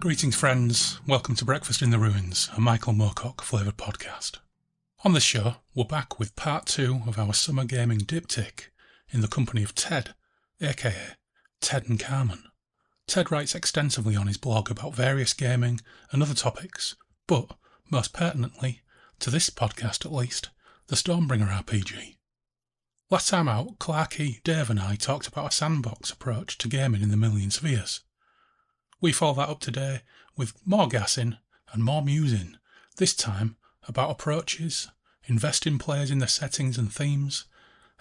Greetings, friends. Welcome to Breakfast in the Ruins, a Michael Moorcock flavoured podcast. On this show, we're back with part 2 of our summer gaming diptych in the company of Ted, aka Tedankhamen. Ted writes extensively on his blog about various gaming and other topics, but, most pertinently, to this podcast at least, the Stormbringer RPG. Last time out, Clarky, Dave and I talked about a sandbox approach to gaming in the Million Spheres. We follow that up today with more gassing and more musing, this time about approaches, investing players in their settings and themes,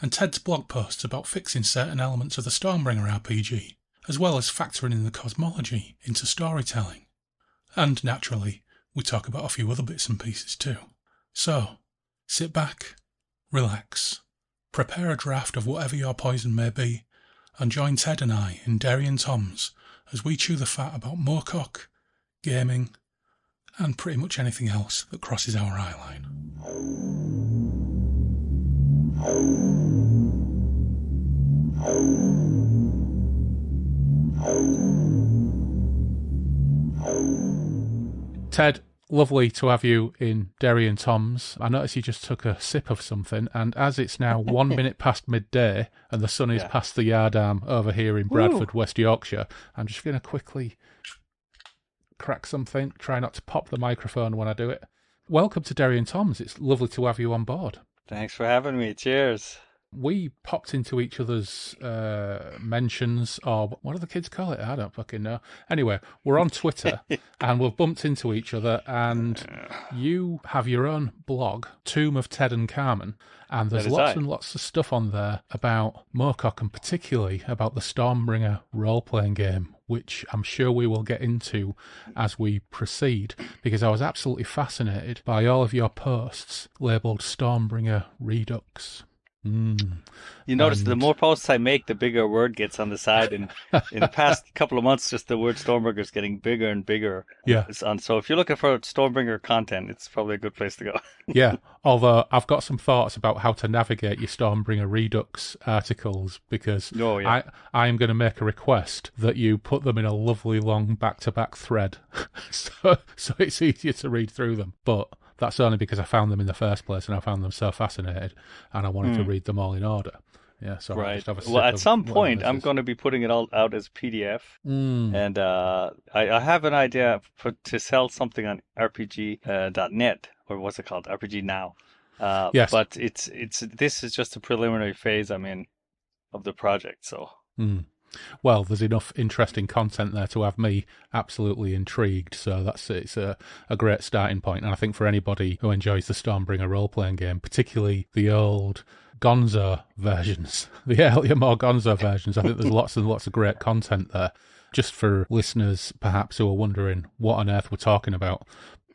and Ted's blog posts about fixing certain elements of the Stormbringer RPG, as well as factoring in the cosmology into storytelling. And naturally, we talk about a few other bits and pieces too. So, sit back, relax, prepare a draft of whatever your poison may be, and join Ted and I in Derry and Toms as we chew the fat about Moorcock, gaming, and pretty much anything else that crosses our eyeline. Ted, lovely to have you in Derry and Toms. I noticed you just took a sip of something, and as it's now 1 minute past midday and the sun is past the yard arm over here in Bradford, West Yorkshire, I'm just going to quickly crack something. Try not to pop the microphone when I do it. Welcome to Derry and Toms. It's lovely to have you on board. Thanks for having me. Cheers. We popped into each other's mentions, or what do the kids call it? I don't fucking know. Anyway, we're on Twitter and we've bumped into each other, and you have your own blog, Tomb of Tedankhamen, and there's lots and lots of stuff on there about Moorcock and particularly about the Stormbringer role-playing game, which I'm sure we will get into as we proceed, because I was absolutely fascinated by all of your posts labelled Stormbringer Redux. You notice the more posts I make, the bigger a word gets on the side. And in the past couple of months, just the word Stormbringer is getting bigger and bigger. Yeah. So if you're looking for Stormbringer content, it's probably a good place to go. Yeah. Although I've got some thoughts about how to navigate your Stormbringer Redux articles, because I am going to make a request that you put them in a lovely long back-to-back thread, so it's easier to read through them. But that's only because I found them in the first place, and I found them so fascinated, and I wanted to read them all in order. Yeah, so right. Just have a sip well, at of some point, I'm going to be putting it all out as PDF, and I have an idea to sell something on RPG.net, or what's it called, RPG Now. Yes. But this is just a preliminary phase I'm in of the project, so. Well, there's enough interesting content there to have me absolutely intrigued, so it's a great starting point. And I think for anybody who enjoys the Stormbringer role-playing game, particularly the old Gonzo versions, the earlier, more Gonzo versions, I think there's lots and lots of great content there. Just for listeners, perhaps, who are wondering what on earth we're talking about,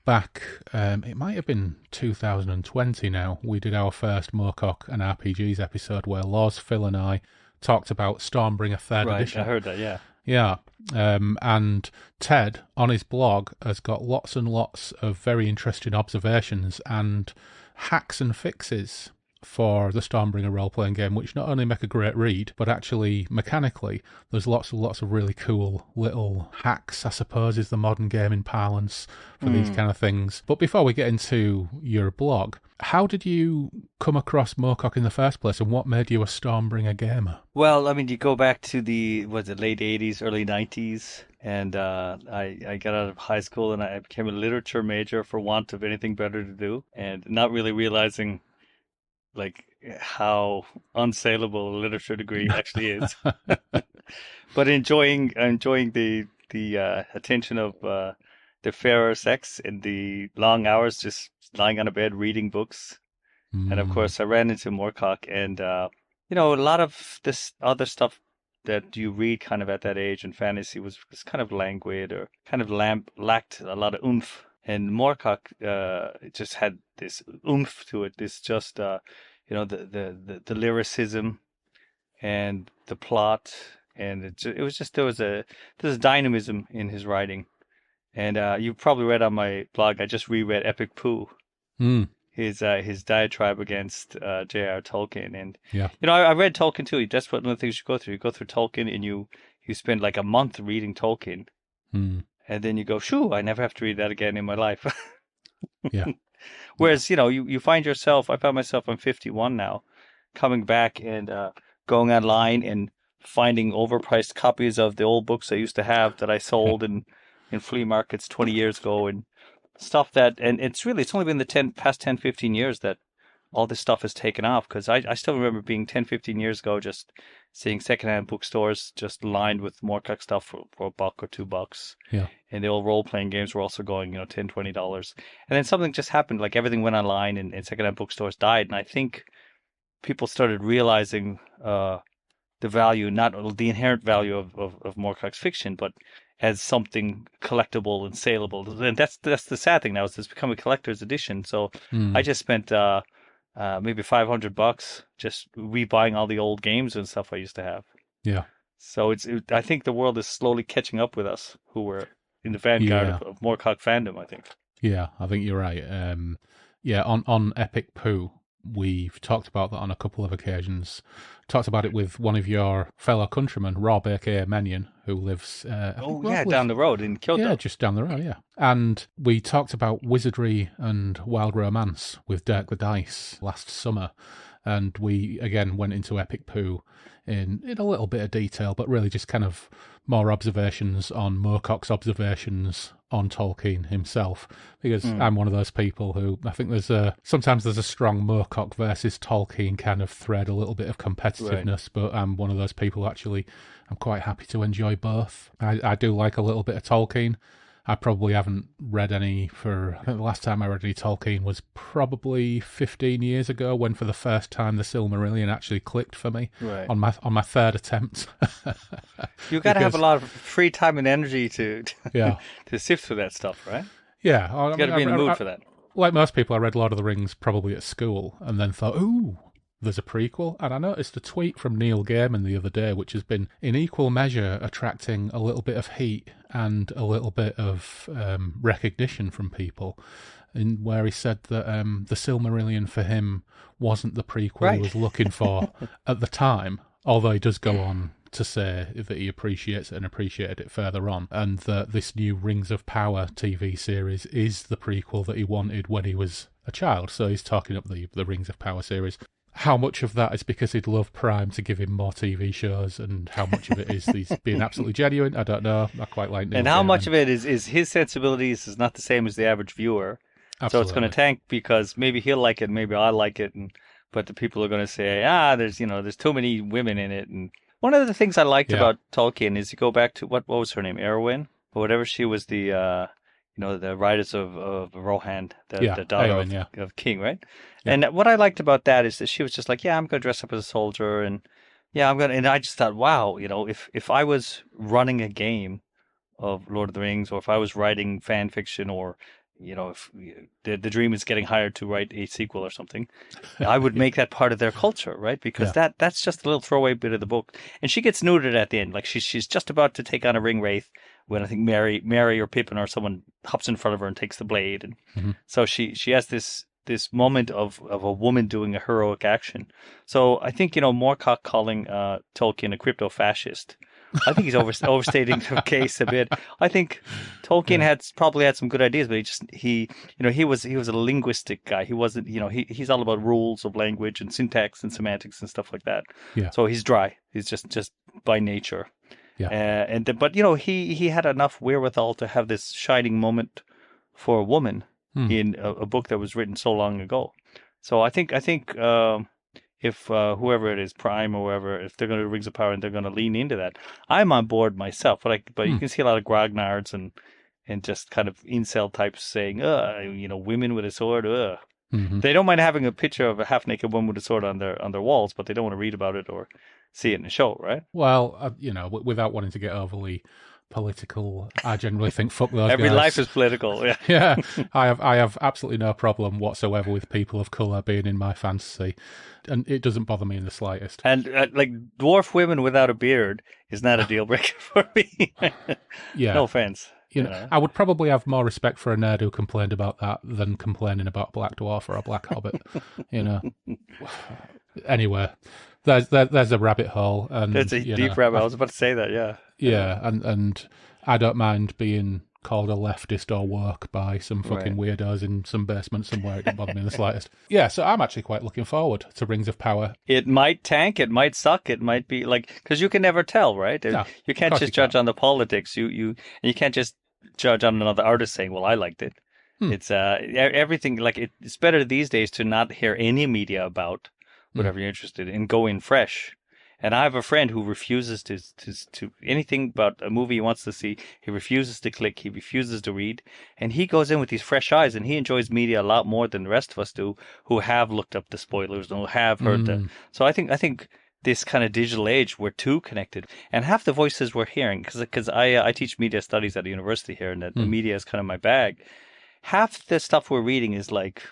back, it might have been 2020 now, we did our first Moorcock and RPGs episode where Laws, Phil and I talked about Stormbringer 3rd edition. I heard that, yeah. Yeah, and Ted, on his blog, has got lots and lots of very interesting observations and hacks and fixes for the Stormbringer role-playing game, which not only make a great read, but actually, mechanically, there's lots of really cool little hacks, I suppose, is the modern gaming parlance for these kind of things. But before we get into your blog, how did you come across Moorcock in the first place, and what made you a Stormbringer gamer? Well, I mean, you go back to the late 80s, early 90s, and I got out of high school and I became a literature major for want of anything better to do, and not really realizing like how unsaleable a literature degree actually is. But enjoying the attention of the fairer sex and the long hours just lying on a bed reading books. And of course I ran into Moorcock, and a lot of this other stuff that you read kind of at that age in fantasy was kind of languid, or kind of lacked a lot of oomph. And Moorcock just had this oomph to it, this just the lyricism and the plot, and it was just there's dynamism in his writing. And you probably read on my blog, I just reread Epic Pooh, his diatribe against J.R. Tolkien. And I read Tolkien too. That's one of the things you go through. You go through Tolkien, and you spend like a month reading Tolkien. and then you go, shoo, I never have to read that again in my life. Yeah. Whereas, you find yourself, I found myself, I'm 51 now, coming back and going online and finding overpriced copies of the old books I used to have that I sold in flea markets 20 years ago, and stuff and it's only been the past 10, 15 years that all this stuff has taken off, because I still remember being 10, 15 years ago, just seeing secondhand bookstores just lined with Moorcock stuff for $1 or $2. Yeah. And the old role-playing games were also going, $10, $20. And then something just happened, like everything went online and secondhand bookstores died. And I think people started realizing the value, not the inherent value of Moorcock's fiction, but as something collectible and saleable. And that's the sad thing now, is it's become a collector's edition. So I just spent maybe $500 just rebuying all the old games and stuff I used to have. Yeah. So I think the world is slowly catching up with us, who were in the vanguard of Moorcock fandom, I think. Yeah, I think you're right. On Epic Poo, we've talked about that on a couple of occasions. Talked about it with one of your fellow countrymen, Rob, aka Menyon, who lives... down the road in Kyoto. Yeah, just down the road, yeah. And we talked about wizardry and wild romance with Dirk the Dice last summer. And we, again, went into Epic Poo in a little bit of detail, but really just kind of more observations on Moorcock's observations on Tolkien himself, because I'm one of those people who, I think sometimes there's a strong Moorcock versus Tolkien kind of thread, a little bit of competitiveness, but I'm one of those people who actually, I'm quite happy to enjoy both. I do like a little bit of Tolkien. I probably haven't read any I think the last time I read any Tolkien was probably 15 years ago, when for the first time the Silmarillion actually clicked for me on my third attempt. You got to have a lot of free time and energy to sift through that stuff, right? Yeah. You got to be in the mood for that. Like most people, I read Lord of the Rings probably at school and then thought, ooh, there's a prequel. And I noticed a tweet from Neil Gaiman the other day, which has been in equal measure attracting a little bit of heat and a little bit of recognition from people, where he said that the Silmarillion for him wasn't the prequel he was looking for at the time, although he does go on to say that he appreciates it and appreciated it further on, and that this new Rings of Power TV series is the prequel that he wanted when he was a child. So he's talking up the Rings of Power series. How much of that is because he'd love Prime to give him more TV shows, and how much of it is he's being absolutely genuine? I don't know. I quite like Neil And how Gaiman. much of it is his sensibilities is not the same as the average viewer. Absolutely. So it's going to tank because maybe he'll like it, maybe I like it, but the people are going to say, there's too many women in it. And one of the things I liked about Tolkien is you go back to what was her name, Erwin, or whatever. She was the the Riders of Rohan, the daughter Eowyn, of King, right? Yeah. And what I liked about that is that she was just like, I'm going to dress up as a soldier, and and I just thought, wow, if I was running a game of Lord of the Rings, or if I was writing fan fiction, or if the dream is getting hired to write a sequel or something, I would make that part of their culture, right? Because that's just a little throwaway bit of the book. And she gets neutered at the end, like she's just about to take on a ring wraith when I think Mary or Pippin or someone hops in front of her and takes the blade, and so she has this moment of a woman doing a heroic action. So I think Moorcock calling Tolkien a crypto-fascist, I think he's overstating the case a bit. I think Tolkien probably had some good ideas, but he was a linguistic guy. He wasn't, he's all about rules of language and syntax and semantics and stuff like that. Yeah. So he's dry. He's just by nature. Yeah. But he had enough wherewithal to have this shining moment for a woman in a book that was written so long ago. So I think if whoever it is, Prime or whoever, if they're going to do Rings of Power and they're going to lean into that, I'm on board myself. But you can see a lot of grognards and just kind of incel types saying, women with a sword. They don't mind having a picture of a half-naked woman with a sword on their walls, but they don't want to read about it or see it in a show, right? Well, without wanting to get overly political, I generally think fuck those Every guys. life is political. Yeah. Yeah, I have absolutely no problem whatsoever with people of colour being in my fantasy, and it doesn't bother me in the slightest. And like dwarf women without a beard is not a deal breaker for me. Yeah, no offense. I would probably have more respect for a nerd who complained about that than complaining about Black Dwarf or a Black Hobbit. Anyway, there's a rabbit hole, and it's a deep rabbit hole. I was about to say that. Yeah. Yeah, and I don't mind being called a leftist or woke by some fucking Right. weirdos in some basement somewhere. It didn't bother me in the slightest. Yeah, so I'm actually quite looking forward to Rings of Power. It might tank, it might suck, it might be like, because you can never tell, right? No, You of can't course just you judge can't. on the politics. You can't just judge on another artist saying, "Well, I liked it." Hmm. It's everything like it's better these days to not hear any media about whatever you're interested in, go in fresh. And I have a friend who refuses to anything about a movie he wants to see. He refuses to click. He refuses to read, and he goes in with these fresh eyes. And he enjoys media a lot more than the rest of us do, who have looked up the spoilers and who have heard the. So I think this kind of digital age, we're too connected, and half the voices we're hearing, because I teach media studies at a university here, and that the media is kind of my bag. Half the stuff we're reading is like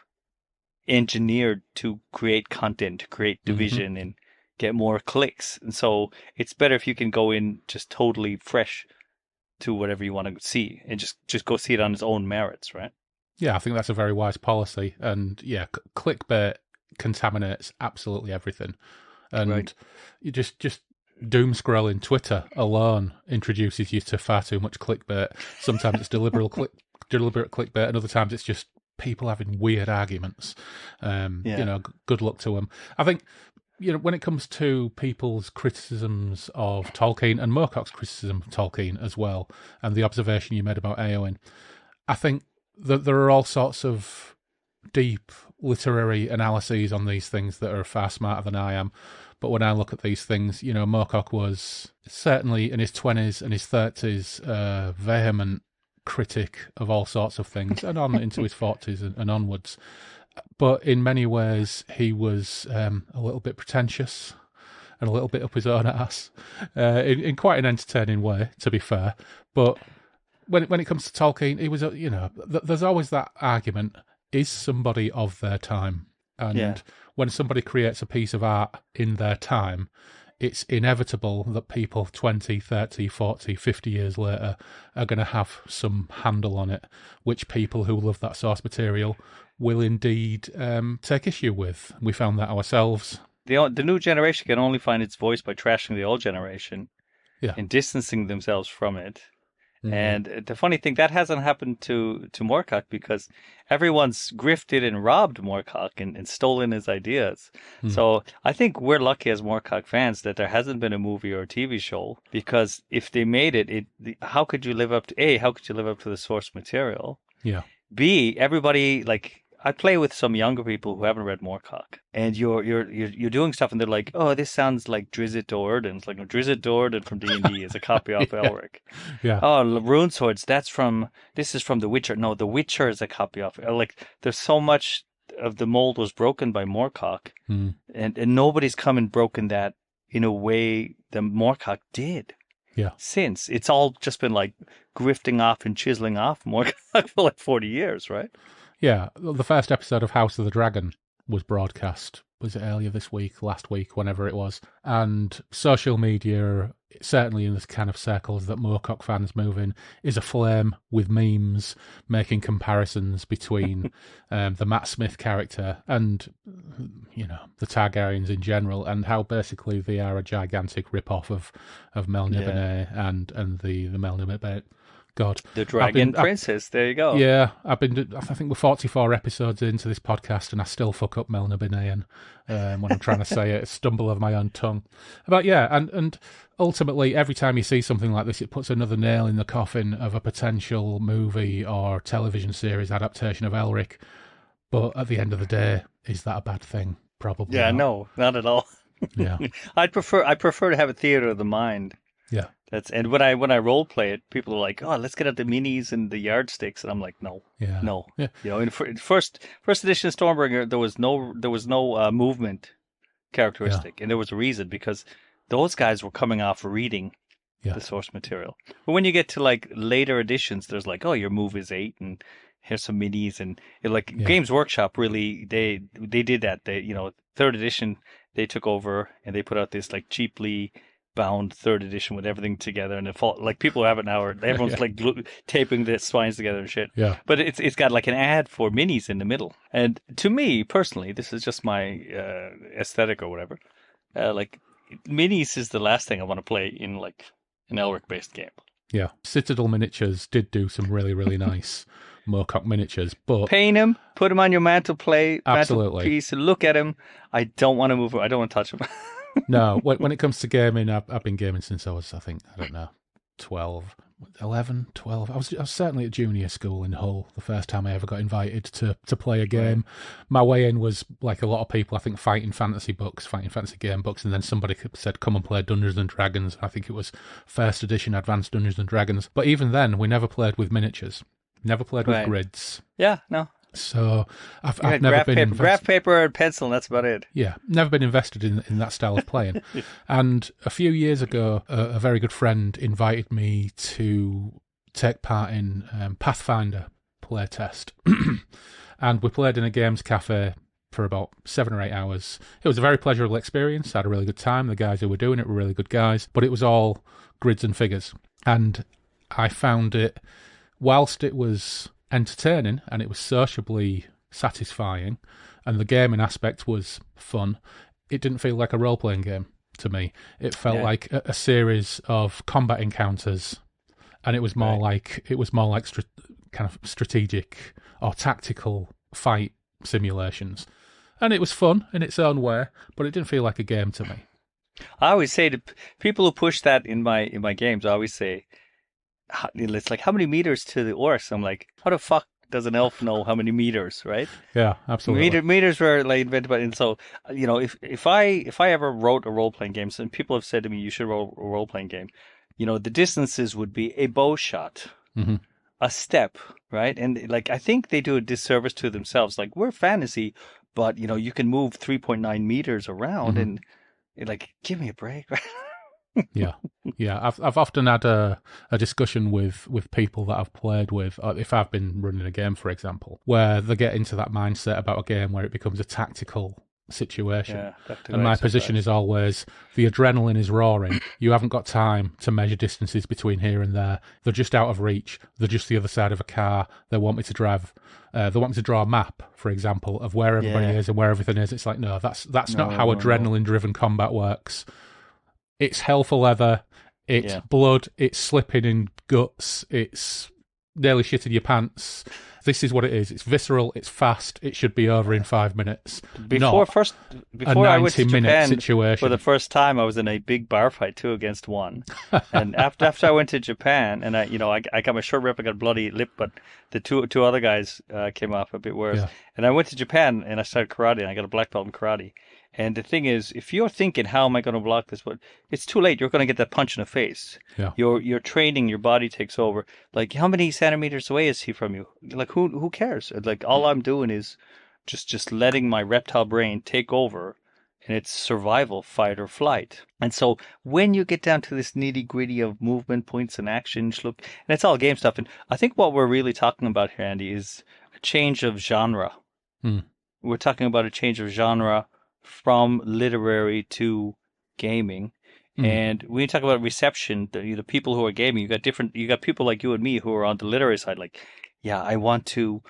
engineered to create content, to create division, and get more clicks. And so it's better if you can go in just totally fresh to whatever you want to see and just go see it on its own merits, right? Yeah, I think that's a very wise policy. And yeah, clickbait contaminates absolutely everything. And Right. you just doom scrolling Twitter alone introduces you to far too much clickbait. Sometimes it's deliberate clickbait, and other times it's just people having weird arguments. Good luck to them. I think, when it comes to people's criticisms of Tolkien and Moorcock's criticism of Tolkien as well, and the observation you made about Eowyn, I think that there are all sorts of deep literary analyses on these things that are far smarter than I am. But when I look at these things, Moorcock was certainly in his 20s and his 30s vehement critic of all sorts of things, and on into his 40s and onwards. But in many ways, he was a little bit pretentious and a little bit up his own ass, in quite an entertaining way, to be fair. But when it comes to Tolkien, he was, there's always that argument: is somebody of their time? And when somebody creates a piece of art in their time, it's inevitable that people 20, 30, 40, 50 years later are going to have some handle on it, which people who love that source material will indeed take issue with. We found that ourselves. The new generation can only find its voice by trashing the old generation Yeah. and distancing themselves from it. And the funny thing, that hasn't happened to Moorcock, because everyone's grifted and robbed Moorcock and stolen his ideas. So I think we're lucky as Moorcock fans that there hasn't been a movie or a TV show, because if they made it, how could you live up to the source material? Yeah. B, everybody, like, I play with some younger people who haven't read Moorcock, and you're doing stuff, and they're like, "Oh, this sounds like Drizzt Do'Urden." It's like, no, Drizzt Do'Urden from D&D is a copy of Elric. Yeah. Oh, Rune Swords, this is from The Witcher. No, The Witcher is a copy of it. Like, there's so much of the mold was broken by Moorcock, and nobody's come and broken that in a way that Moorcock did. Yeah. Since it's all just been like grifting off and chiseling off Moorcock for like 40 years, right? Yeah, the first episode of House of the Dragon was broadcast. Was it earlier this week, last week, whenever it was? And social media, certainly in the kind of circles that Moorcock fans move in, is aflame with memes making comparisons between the Matt Smith character and, the Targaryens in general, and how basically they are a gigantic rip-off of Mel Nibenay and the Mel Nibenay. God. The Dragon Princess, there you go. Yeah, I think we're 44 episodes into this podcast and I still fuck up Mel Nibenay when I'm trying to say it, stumble over my own tongue. But yeah, and ultimately every time you see something like this, it puts another nail in the coffin of a potential movie or television series adaptation of Elric. But at the end of the day, is that a bad thing? Probably not. No, not at all. Yeah. I prefer to have a theater of the mind. Yeah. And when I role play it, people are like, "Oh, let's get out the minis and the yardsticks," and I'm like, "No, no." Yeah. In first edition Stormbringer, there was no movement characteristic, and there was a reason, because those guys were coming off reading the source material. But when you get to like later editions, there's like, "Oh, your move is 8, and here's some minis," and Games Workshop really they did that. Third edition they took over and they put out this like cheaply bound third edition with everything together, and people have it now. Everyone's like taping the spines together and shit. Yeah. But it's got like an ad for minis in the middle. And to me personally, this is just my aesthetic or whatever. Like minis is the last thing I want to play in like an Elric based game. Yeah. Citadel Miniatures did do some really, really nice Moorcock miniatures, but Paint him, put him on your absolutely. mantelpiece, look at him. I don't want to move him. I don't want to touch him. No, when it comes to gaming, I've been gaming since I was, I think, I don't know, 12, 11, 12. I was certainly at junior school in Hull the first time I ever got invited to play a game. Right. My way in was, like a lot of people, I think, fighting fantasy game books, and then somebody said, come and play Dungeons & Dragons. I think it was first edition Advanced Dungeons & Dragons. But even then, we never played with miniatures. Never played with grids. Yeah, no. So I've never been graph paper and pencil, and that's about it. Yeah, never been invested in that style of playing. And a few years ago, a very good friend invited me to take part in Pathfinder playtest. And we played in a games cafe for about 7 or 8 hours. It was a very pleasurable experience. I had a really good time. The guys who were doing it were really good guys. But it was all grids and figures. And I found it, whilst it was entertaining and it was sociably satisfying and the gaming aspect was fun, it didn't feel like a role-playing game to me. It felt like a series of combat encounters, and it was more like kind of strategic or tactical fight simulations, and it was fun in its own way, but it didn't feel like a game to me. I always say to people who push that in my games, I always say, it's like, how many meters to the orcs? I'm like, how the fuck does an elf know how many meters, right? Yeah, absolutely. Meters were like invented by, and so, you know, if I ever wrote a role-playing game, and people have said to me, you should write a role-playing game, you know, the distances would be a bow shot, a step, right? And like, I think they do a disservice to themselves. Like, we're fantasy, but, you know, you can move 3.9 meters around, and like, give me a break, right? Yeah. I've often had a discussion with people that I've played with, if I've been running a game, for example, where they get into that mindset about a game where it becomes a tactical situation. And my position is always, the adrenaline is roaring. You haven't got time to measure distances between here and there. They're just out of reach. They're just the other side of a car. They want me to drive. They want me to draw a map, for example, of where everybody is and where everything is. It's like, no, that's not how adrenaline-driven combat works. It's hell for leather, it's blood, it's slipping in guts, it's nearly shitting your pants. This is what it is. It's visceral, it's fast, it should be over in 5 minutes. Before I went to Japan situation. For the first time, I was in a big bar fight 2-against-1. And after I went to Japan, and I got my shirt ripped, I got a bloody lip, but the two other guys came off a bit worse. Yeah. And I went to Japan and I started karate, and I got a black belt in karate. And the thing is, if you're thinking, how am I going to block this? But it's too late. You're going to get that punch in the face. Yeah. You're training, your body takes over. Like, how many centimeters away is he from you? Like, who cares? Like, all I'm doing is just letting my reptile brain take over, and it's survival, fight or flight. And so when you get down to this nitty gritty of movement, points and actions, look, and it's all game stuff. And I think what we're really talking about here, Andy, is a change of genre. We're talking about a change of genre from literary to gaming. And when you talk about reception, the people who are gaming, you got people like you and me who are on the literary side, like, yeah, I want to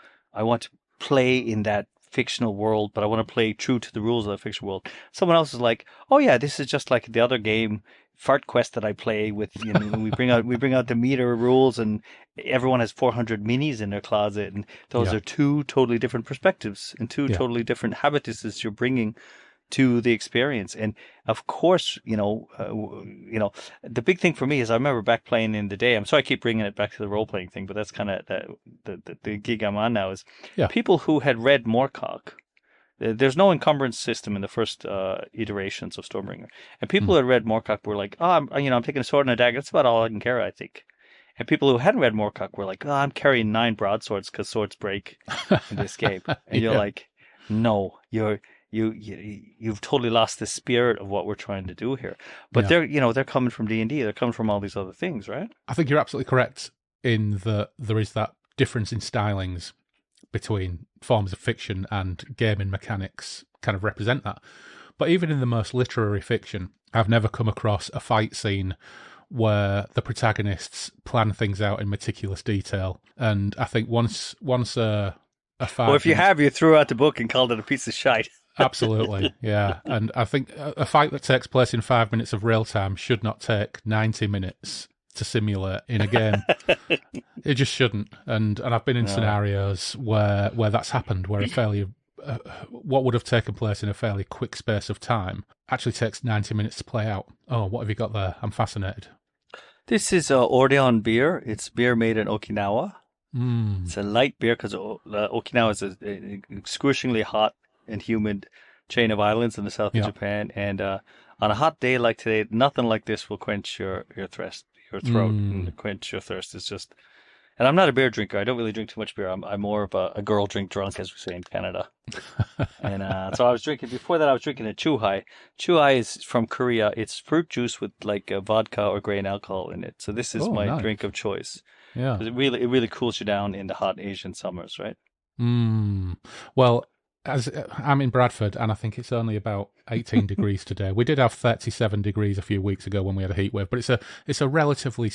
play in that fictional world, but I want to play true to the rules of the fictional world. Someone else is like, oh yeah, this is just like the other game, Fart Quest, that I play with. You know, we bring out the meter rules, and everyone has 400 minis in their closet, and those are two totally different perspectives and two totally different habituses you're bringing to the experience. And of course, the big thing for me is, I remember back playing in the day, I'm sorry I keep bringing it back to the role-playing thing, but that's kind of the gig I'm on now, is people who had read Moorcock. There's no encumbrance system in the first iterations of Stormbringer, and people who had read Moorcock were like, oh, I'm taking a sword and a dagger, that's about all I can carry, I think. And people who hadn't read Moorcock were like, oh, I'm carrying 9 broadswords because swords break in this game. And you're like, no, you've totally lost the spirit of what we're trying to do here. But they're coming from D&D. They're coming from all these other things, right? I think you're absolutely correct in that there is that difference in stylings between forms of fiction, and gaming mechanics kind of represent that. But even in the most literary fiction, I've never come across a fight scene where the protagonists plan things out in meticulous detail. And I think once a fight... Well, if you have, you threw out the book and called it a piece of shite. Absolutely, yeah. And I think a fight that takes place in 5 minutes of real time should not take 90 minutes to simulate in a game. It just shouldn't. And I've been in scenarios where that's happened, where a fairly what would have taken place in a fairly quick space of time actually takes 90 minutes to play out. Oh, what have you got there? I'm fascinated. This is Ordeon beer. It's beer made in Okinawa. It's a light beer because Okinawa is an excruciatingly hot and humid chain of islands in the south of Japan. And on a hot day like today, nothing like this will quench your thirst, and quench your thirst. It's just... And I'm not a beer drinker. I don't really drink too much beer. I'm more of a girl drink drunk, as we say in Canada. And so I was drinking, before that I was drinking a chuhai. Chuhai is from Korea. It's fruit juice with like vodka or grain alcohol in it. So this is my drink of choice. Yeah. 'Cause it really cools you down in the hot Asian summers, right? Well, as I'm in Bradford, and I think it's only about 18 degrees today. We did have 37 degrees a few weeks ago when we had a heat wave, but it's a relatively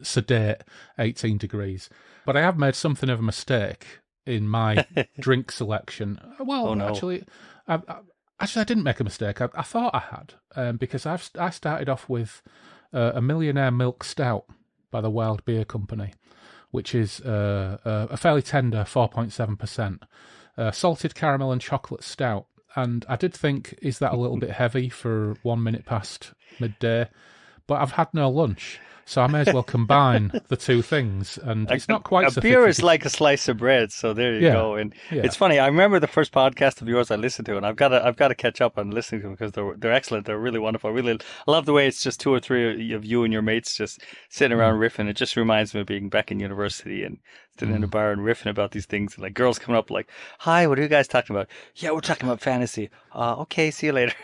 sedate 18 degrees. But I have made something of a mistake in my drink selection. Well, actually, I didn't make a mistake. I thought I had, because I started off with a Millionaire Milk Stout by the Wild Beer Company, which is a fairly tender 4.7%. Salted caramel and chocolate stout. And I did think, is that a little bit heavy for 1 minute past midday? But I've had no lunch, so I may as well combine the two things. And it's not quite so beer thick is like a slice of bread, so there you go. And it's funny. I remember the first podcast of yours I listened to, and I've got to catch up on listening to them because they're excellent. They're really wonderful. I love the way it's just two or three of you and your mates just sitting around riffing. It just reminds me of being back in university and sitting in a bar and riffing about these things. And like girls coming up like, "Hi, what are you guys talking about?" "Yeah, we're talking about fantasy." Okay, see you later.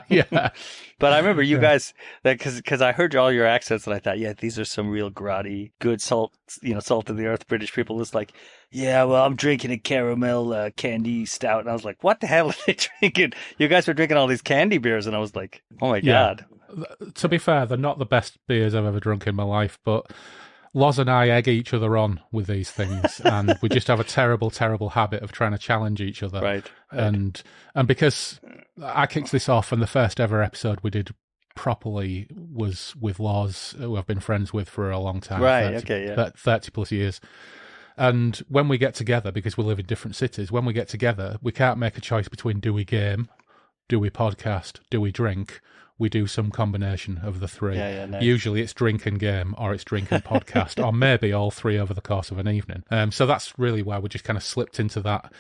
Yeah. But I remember you guys, because I heard all your accents and I thought, yeah, these are some real grotty, good salt of the earth British people. It's like, yeah, well, I'm drinking a caramel candy stout. And I was like, what the hell are they drinking? You guys were drinking all these candy beers. And I was like, oh my God. To be fair, they're not the best beers I've ever drunk in my life, but Loz and I egg each other on with these things, and we just have a terrible, terrible habit of trying to challenge each other. Right. And because I kicked this off, and the first ever episode we did properly was with Loz, who I've been friends with for a long time. Right, 30 plus years. And when we get together, because we live in different cities, when we get together, we can't make a choice between do we game, do we podcast, do we drink. We do some combination of the three. Nice. Usually it's drink and game, or it's drink and podcast, or maybe all three over the course of an evening. So that's really why we just kind of slipped into that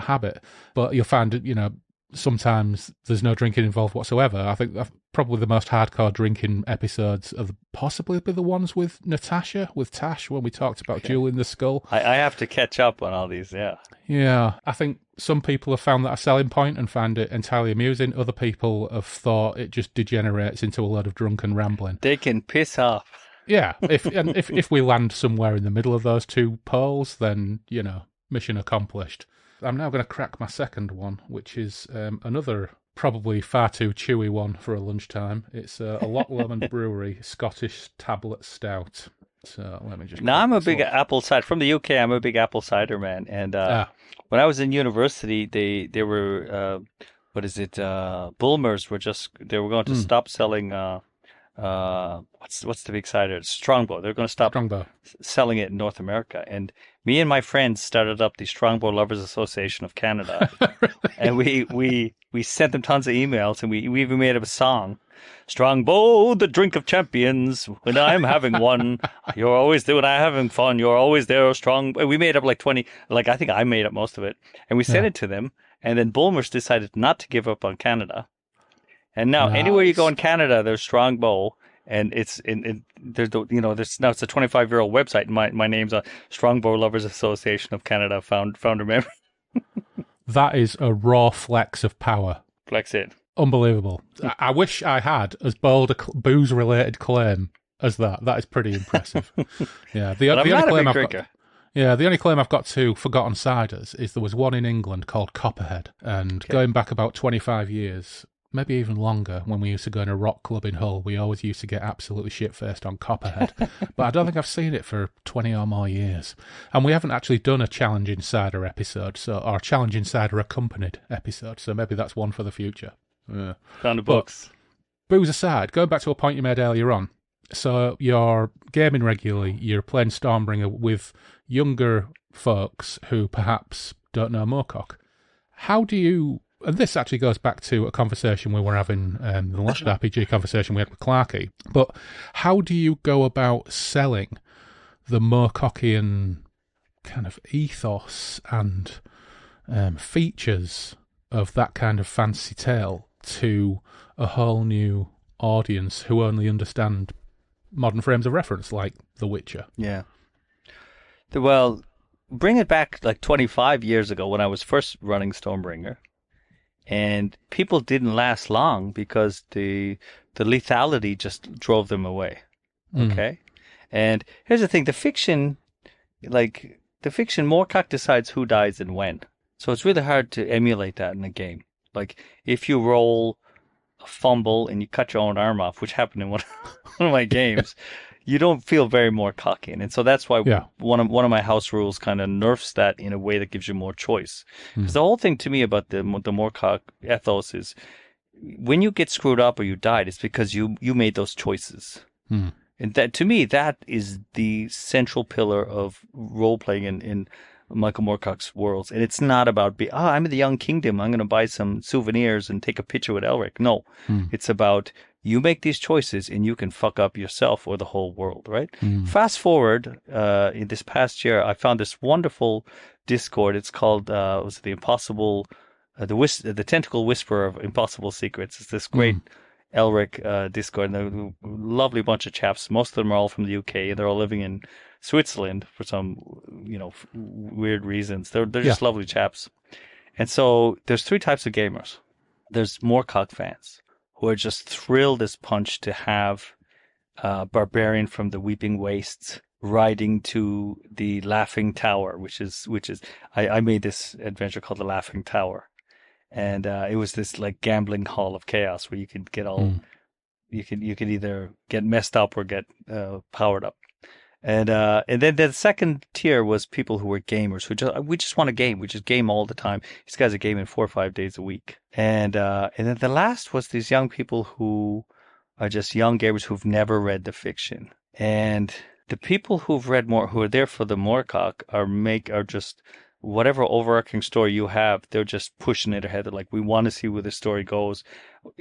habit. But you'll find, sometimes there's no drinking involved whatsoever. I think probably the most hardcore drinking episodes are possibly the ones with Natasha, with Tash, when we talked about Jewel in the Skull. I have to catch up on all these, yeah. Yeah, I think some people have found that a selling point and find it entirely amusing. Other people have thought it just degenerates into a load of drunken rambling. They can piss off. Yeah, if we land somewhere in the middle of those two poles, then, mission accomplished. I'm now going to crack my second one, which is another probably far too chewy one for a lunchtime. It's a Loch Lomond Brewery Scottish Tablet Stout. So let me just... Now, I'm a big apple cider. From the UK, I'm a big apple cider man. And when I was in university, they were, Bulmers they were going to stop selling... what's the big cider? Strongbow. They're going to stop selling it in North America. And me and my friends started up the Strongbow Lovers Association of Canada. Really? And we sent them tons of emails, and we even made up a song. Strongbow, the drink of champions. When I'm having one, you're always there. When I'm having fun, you're always there. Strong. We made up like 20. Like I think I made up most of it, and we sent it to them. And then Bulmers decided not to give up on Canada. And now anywhere you go in Canada, there's Strongbow, and it's there's now it's a 25-year-old website. And my name's on Strongbow Lovers Association of Canada founder member. That is a raw flex of power. Flex it. Unbelievable. I wish I had as bold a booze-related claim as that. That is pretty impressive. Yeah, the only claim I've got. Yeah, the only claim I've got to forgotten ciders is there was one in England called Copperhead, and going back about 25 years, maybe even longer, when we used to go in a rock club in Hull, we always used to get absolutely shit-faced on Copperhead. But I don't think I've seen it for 20 or more years. And we haven't actually done a challenging cider episode, or a challenging cider accompanied episode, so maybe that's one for the future. Yeah. Down the books. But, booze aside, going back to a point you made earlier on, So you're gaming regularly, you're playing Stormbringer with younger folks who perhaps don't know Moorcock. How do you... And this actually goes back to a conversation we were having, the last RPG conversation we had with Clarky. But how do you go about selling the Moorcockian kind of ethos and features of that kind of fantasy tale to a whole new audience who only understand modern frames of reference like The Witcher? Yeah. Well, bring it back like 25 years ago when I was first running Stormbringer, and people didn't last long because the lethality just drove them away. Okay? And here's the thing, the fiction, Moorcock decides who dies and when. So it's really hard to emulate that in a game. Like, if you roll a fumble and you cut your own arm off, which happened in one of my games, you don't feel very Moorcockian. And so that's why one of my house rules kind of nerfs that in a way that gives you more choice. Because the whole thing to me about the Moorcock ethos is when you get screwed up or you died, it's because you made those choices. And that, to me, that is the central pillar of role-playing in Michael Moorcock's worlds. And it's not about, I'm in the Young Kingdom, I'm going to buy some souvenirs and take a picture with Elric. No, it's about you make these choices and you can fuck up yourself or the whole world, right? Fast forward, in this past year, I found this wonderful Discord. It's called, was it the Impossible, the Tentacle Whisperer of Impossible Secrets. It's this great Elric Discord, and they're a lovely bunch of chaps. Most of them are all from the UK, and they're all living in Switzerland for some, weird reasons. They're just lovely chaps. And so there's three types of gamers. There's Moorcock fans who are just thrilled as punch to have a barbarian from the Weeping Wastes riding to the Laughing Tower, which is I made this adventure called the Laughing Tower. And it was this like gambling hall of chaos where you could get all, you could either get messed up or get powered up. And then the second tier was people who were gamers we just want to game. We just game all the time. These guys are gaming 4 or 5 days a week. And then the last was these young people who are just young gamers who've never read the fiction. And the people who've read more, who are there for the Moorcock, are just whatever overarching story you have, they're just pushing it ahead. They're like, we want to see where the story goes.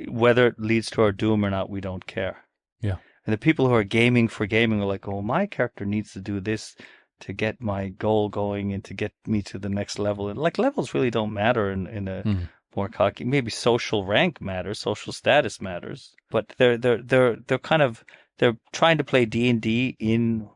Whether it leads to our doom or not, we don't care. Yeah. And the people who are gaming for gaming are like, oh, my character needs to do this to get my goal going and to get me to the next level. And like, levels really don't matter in a Moorcock. Maybe social rank matters, social status matters, but they're trying to play D&D in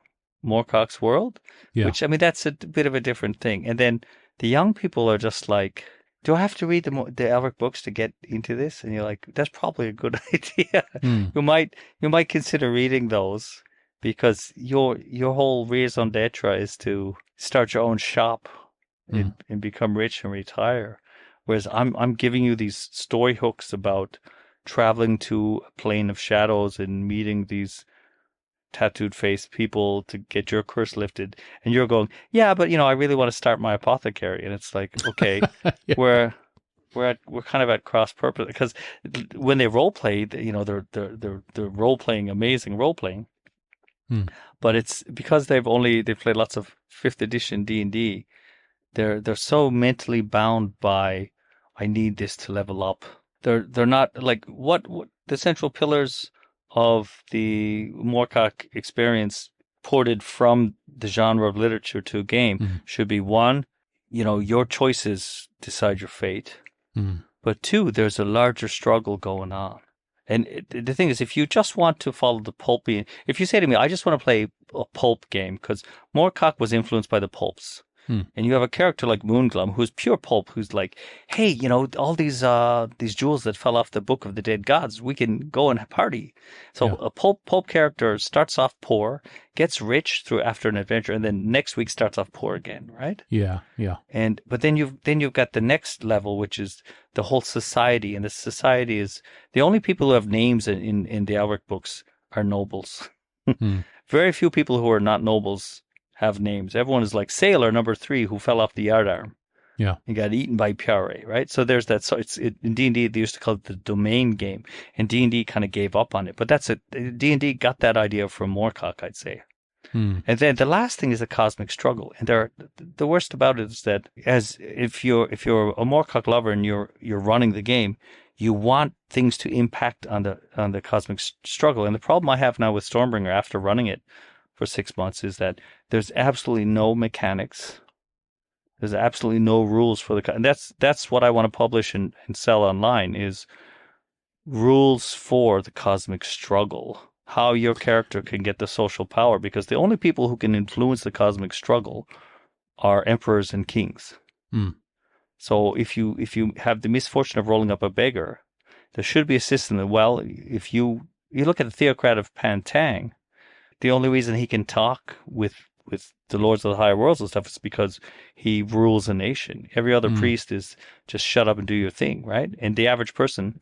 Moorcock's world, which, I mean, that's a bit of a different thing. And then the young people are just like, do I have to read the Elric books to get into this? And you're like, that's probably a good idea. You might consider reading those, because your whole raison d'etre is to start your own shop and become rich and retire. Whereas I'm giving you these story hooks about traveling to a plane of shadows and meeting these tattooed faced people to get your curse lifted, and you're going, yeah, but I really want to start my apothecary. And it's like, okay, we're kind of at cross purpose, because when they role play, they're role playing amazing role playing, but it's because they've played lots of 5th edition D&D. They're so mentally bound by, I need this to level up. They're not like what the central pillars of the Moorcock experience ported from the genre of literature to a game should be: 1, your choices decide your fate. But 2, there's a larger struggle going on. And the thing is, if you just want to follow the pulpy, if you say to me, I just want to play a pulp game, because Moorcock was influenced by the pulps. And you have a character like Moonglum, who's pure pulp, who's like, hey, all these jewels that fell off the Book of the Dead Gods, we can go and party. So a pulp character starts off poor, gets rich after an adventure, and then next week starts off poor again, right? Yeah. But then you've got the next level, which is the whole society, and the society is the only people who have names in the Elric books are nobles. Very few people who are not nobles have names. Everyone is like Sailor number 3 who fell off the yardarm. Yeah. You got eaten by PRA, right? So there's that. So in D&D, they used to call it the domain game, and D&D kind of gave up on it. But that's it. D&D got that idea from Moorcock, I'd say. And then the last thing is the cosmic struggle. And the worst about it is that if you're a Moorcock lover and you're running the game, you want things to impact on the cosmic struggle. And the problem I have now with Stormbringer after running it for 6 months is that there's absolutely no mechanics. There's absolutely no rules for and that's what I want to publish and sell online is rules for the cosmic struggle. How your character can get the social power, because the only people who can influence the cosmic struggle are emperors and kings. So if you have the misfortune of rolling up a beggar, there should be a system that, well, if you look at the theocrat of Pantang, the only reason he can talk with the lords of the higher worlds and stuff is because he rules a nation. Every other priest is just shut up and do your thing, right? And the average person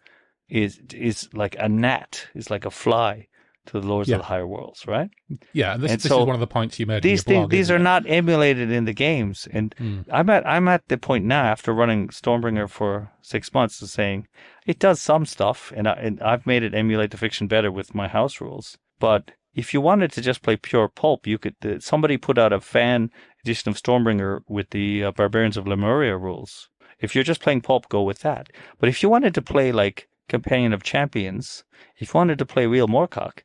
is like a gnat, is like a fly to the lords of the higher worlds, right? Yeah, and this is one of the points you made in your blog. These are not emulated in the games, and I'm at the point now after running Stormbringer for 6 months of saying it does some stuff, and I've made it emulate the fiction better with my house rules. But if you wanted to just play pure pulp, you could. Somebody put out a fan edition of Stormbringer with the Barbarians of Lemuria rules. If you're just playing pulp, go with that. But if you wanted to play like Companion of Champions, if you wanted to play real Moorcock,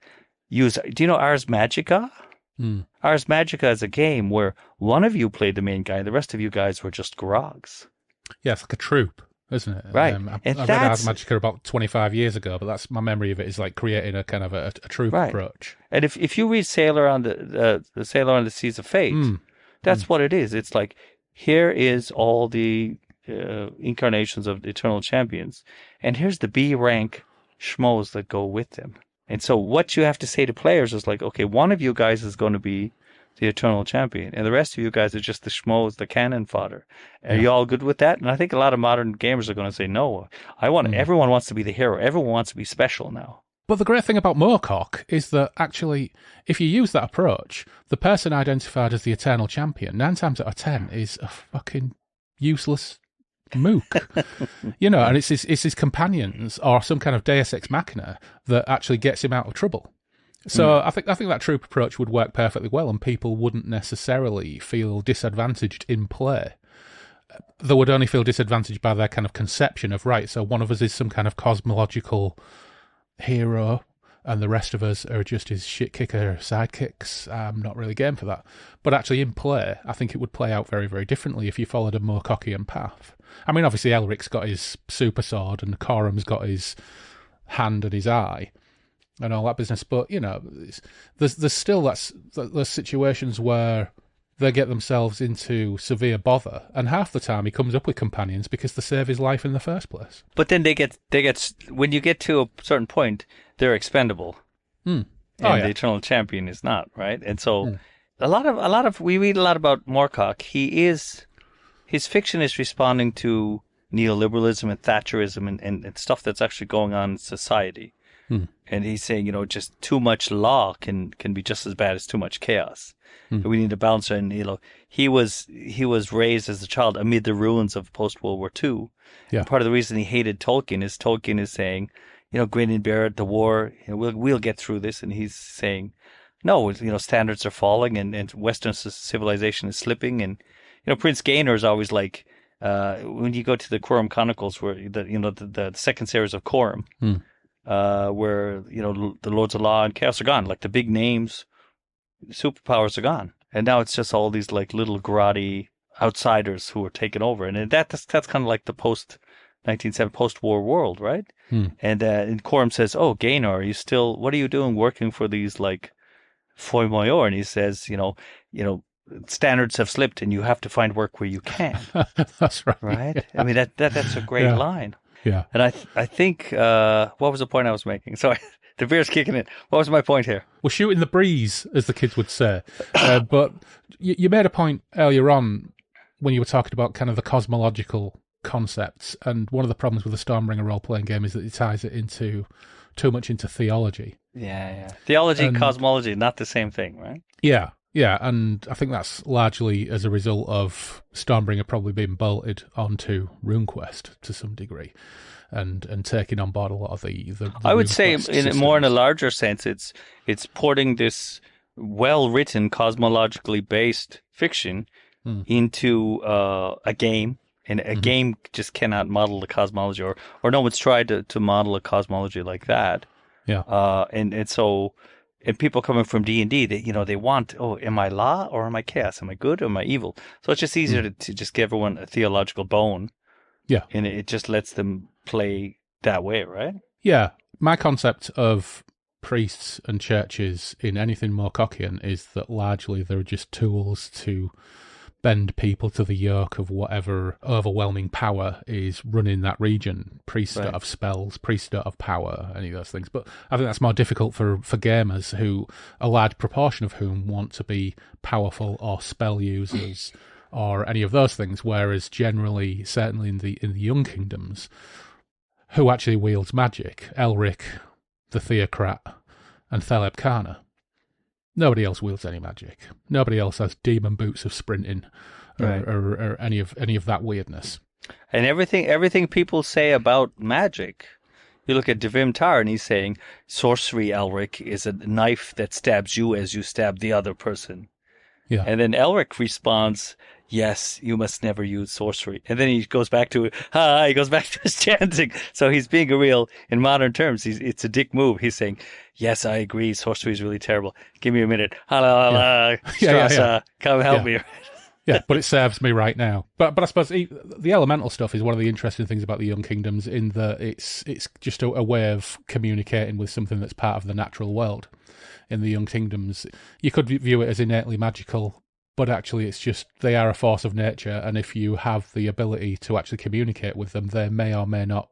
do you know Ars Magica? Ars Magica is a game where one of you played the main guy and the rest of you guys were just grogs. Yeah, it's like a troupe, isn't it? Right. I read Ars Magica about 25 years ago, but that's my memory of it is like creating a kind of a troupe approach. And if you read Sailor on the Sailor on the Seas of Fate, that's what it is. It's like, here is all the incarnations of the Eternal Champions, and here's the B rank schmoes that go with them. And so what you have to say to players is like, okay, one of you guys is going to be the Eternal Champion, and the rest of you guys are just the schmoes, the cannon fodder. Are you all good with that? And I think a lot of modern gamers are going to say, no, everyone wants to be the hero. Everyone wants to be special now. But the great thing about Moorcock is that actually, if you use that approach, the person identified as the Eternal Champion, 9 times out of 10, is a fucking useless mook. And it's his companions or some kind of Deus Ex Machina that actually gets him out of trouble. So I think that troop approach would work perfectly well, and people wouldn't necessarily feel disadvantaged in play. They would only feel disadvantaged by their kind of conception of, right, so one of us is some kind of cosmological hero and the rest of us are just his shit kicker sidekicks. I'm not really game for that. But actually in play, I think it would play out very, very differently if you followed a Moorcockian path. I mean, obviously Elric's got his super sword and Corum's got his hand and his eye and all that business. But, there's still those situations where they get themselves into severe bother, and half the time he comes up with companions because they save his life in the first place. But then they get when you get to a certain point, they're expendable, and the Eternal Champion is not, right? And so we read a lot about Moorcock. His fiction is responding to neoliberalism and Thatcherism and stuff that's actually going on in society. And he's saying, just too much law can be just as bad as too much chaos. We need to balance it. And he was raised as a child amid the ruins of post World War II. Yeah. And part of the reason he hated Tolkien is saying, grin and bear it, the war, we'll get through this. And he's saying, no, standards are falling and Western civilization is slipping. And Prince Gaynor is always like, when you go to the Quorum Chronicles, where the second series of Quorum, where the Lords of Law and Chaos are gone, like the big names, superpowers are gone, and now it's just all these like little grotty outsiders who are taking over, and that's kind of like the post 1970 post-war world, right? And Quorum says, "Oh, Gaynor, what are you doing working for these like Foy Moyor?" And he says, standards have slipped, and you have to find work where you can. That's right. Right? Yeah. I mean that's a great line. Yeah. And I think what was the point I was making? Sorry, the beer's kicking in. What was my point here? We're shooting the breeze, as the kids would say. But you made a point earlier on when you were talking about kind of the cosmological concepts, and one of the problems with the Stormbringer role-playing game is that it ties it too much into theology. Yeah. Theology and cosmology, not the same thing, right? Yeah. Yeah, and I think that's largely as a result of Stormbringer probably being bolted onto RuneQuest to some degree, and taking on board a lot of the I would say, RuneQuest in a systems. larger sense, it's porting this well-written, cosmologically based fiction Hmm. into a game, and a game just cannot model the cosmology, or no one's tried to model a cosmology like that. Yeah. And so, and people coming from D&D, they want, oh, am I law or am I chaos? Am I good or am I evil? So it's just easier to just give everyone a theological bone, Yeah. and it just lets them play that way, right? Yeah. My concept of priests and churches in anything Moorcockian is that largely they're just tools to bend people to the yoke of whatever overwhelming power is running that region. Priests don't have spells, priests don't have power, any of those things. But I think that's more difficult for gamers, who a large proportion of whom want to be powerful or spell users or any of those things, whereas generally, certainly in the Young Kingdoms, who actually wields magic? Elric, the Theocrat, and Theleb Kana. Nobody else wields any magic. Nobody else has demon boots of sprinting, or any of that weirdness. And everything people say about magic, you look at Devim Tar and he's saying sorcery, Elric, is a knife that stabs you as you stab the other person. Yeah. And then Elric responds, yes, you must never use sorcery. And then he goes back to his chanting. So he's being real, in modern terms, it's a dick move. He's saying, yes, I agree, sorcery is really terrible. Give me a minute. Come help me. Yeah, but it serves me right now. But I suppose the elemental stuff is one of the interesting things about the Young Kingdoms, in that it's just a way of communicating with something that's part of the natural world. In the Young Kingdoms, you could view it as innately magical, but actually it's just they are a force of nature, and if you have the ability to actually communicate with them, they may or may not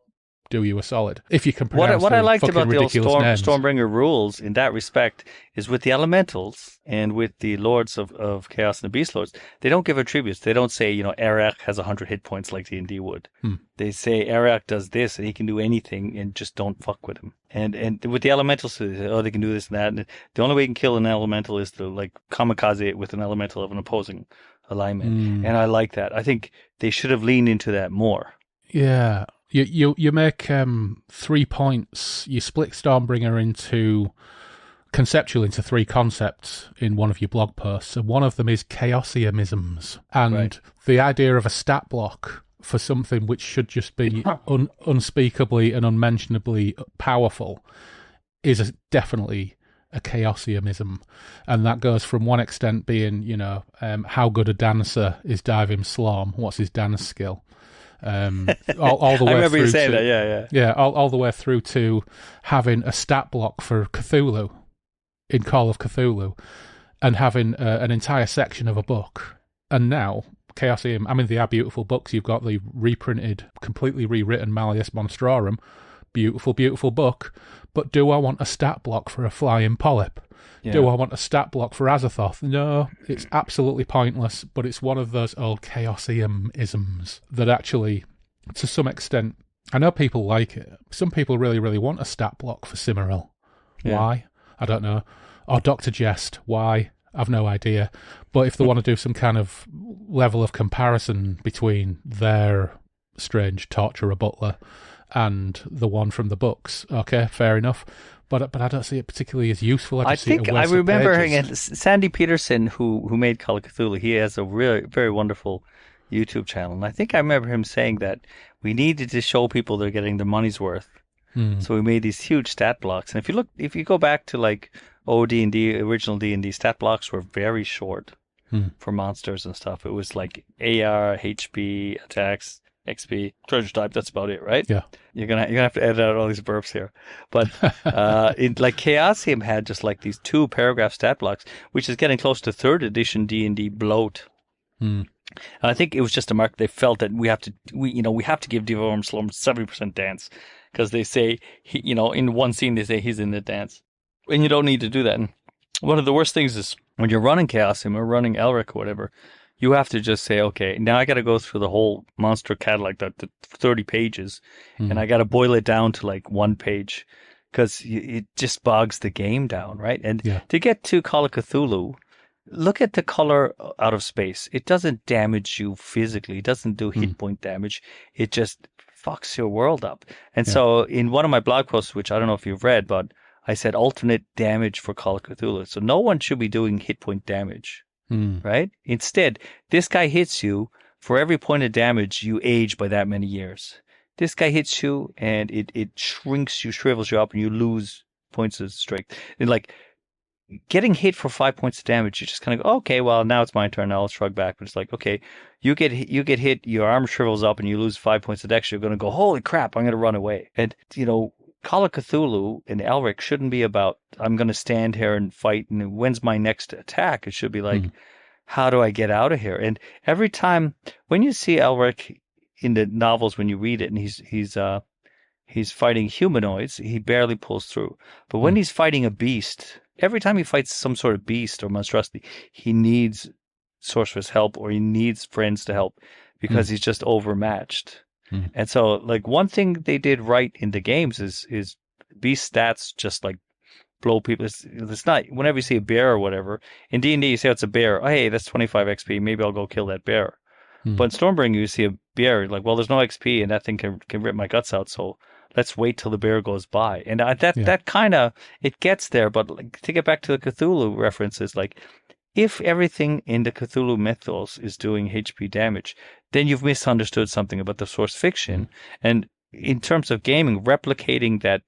do you a solid. If you can pronounce what I liked about the old names. Stormbringer rules in that respect is with the elementals and with the lords of chaos and the beast lords, they don't give attributes. They don't say, Eric has 100 hit points like D&D would. They say Eric does this and he can do anything, and just don't fuck with him. And with the elementals, they say, they can do this and that. And the only way you can kill an elemental is to kamikaze it with an elemental of an opposing alignment. And I like that. I think they should have leaned into that more. Yeah. You make 3 points. You split Stormbringer conceptually into 3 concepts in one of your blog posts, and one of them is chaosium-isms. And the idea of a stat block for something which should just be unspeakably and unmentionably powerful is definitely a chaosium-ism. And that goes from one extent being, how good a dancer is Divim Slorm, what's his dance skill. All the way I remember through you saying that, yeah. All the way through to having a stat block for Cthulhu in Call of Cthulhu, and having an entire section of a book. And now Chaosium, they are beautiful books. You've got the reprinted, completely rewritten Malleus Monstrorum, beautiful book. But do I want a stat block for a flying polyp? Yeah. Do I want a stat block for Azathoth? No, it's absolutely pointless, but it's one of those old chaosium-isms that actually, to some extent, I know people like it. Some people really, really want a stat block for Cimmeril. Yeah. Why? I don't know. Or Dr. Jest. Why? I've no idea. But if they want to do some kind of level of comparison between their strange torturer butler and the one from the books, okay, fair enough. But I don't see it particularly as useful. I remember hearing Sandy Peterson, who made Call of Cthulhu. He has a really very wonderful YouTube channel, and I think I remember him saying that we needed to show people they're getting their money's worth. So we made these huge stat blocks. And if you go back to D&D, original D&D, stat blocks were very short for monsters and stuff. It was like AR, HP, attacks, XP, treasure type. That's about it, right? Yeah. You're gonna have to edit out all these burps here. But Chaosium had just these 2-paragraph stat blocks, which is getting close to 3rd edition D&D bloat. And I think it was just a mark. They felt that we have to give Divim Slorm 70% dance, because they say in one scene they say he's in the dance, and you don't need to do that. And one of the worst things is when you're running Chaosium or running Elric or whatever, you have to just say, okay, now I got to go through the whole monster catalog, the 30 pages, and I got to boil it down to 1 page, because it just bogs the game down, right? And to get to Call of Cthulhu, look at the color out of space. It doesn't damage you physically. It doesn't do hit point damage. It just fucks your world up. And so in one of my blog posts, which I don't know if you've read, but I said alternate damage for Call of Cthulhu. So no one should be doing hit point damage, right? Instead, this guy hits you. For every point of damage, you age by that many years. This guy hits you, and it shrinks you, shrivels you up, and you lose points of strength. And like getting hit for 5 points of damage, you just kind of go, okay, well now it's my turn. Now I'll shrug back. But it's like, okay, you get hit, your arm shrivels up, and you lose 5 points of dex. You're going to go, holy crap, I'm going to run away. And Call of Cthulhu and Elric shouldn't be about I'm going to stand here and fight, and when's my next attack? It should be like, how do I get out of here? And every time when you see Elric in the novels, when you read it, and he's fighting humanoids, he barely pulls through. But when he's fighting a beast, every time he fights some sort of beast or monstrosity, he needs sorcerer's help, or he needs friends to help, because he's just overmatched. And so, like, one thing they did right in the games is beast stats just like blow people. It's not, whenever you see a bear or whatever in D&D, you say it's a bear. Oh, hey, that's 25 XP. Maybe I'll go kill that bear. But in Stormbringer, you see a bear, like, well, there's no XP, and that thing can rip my guts out. So let's wait till the bear goes by. And that kind of, it gets there. But like, to get back to the Cthulhu references, like, if everything in the Cthulhu mythos is doing HP damage, then you've misunderstood something about the source fiction. And in terms of gaming, replicating that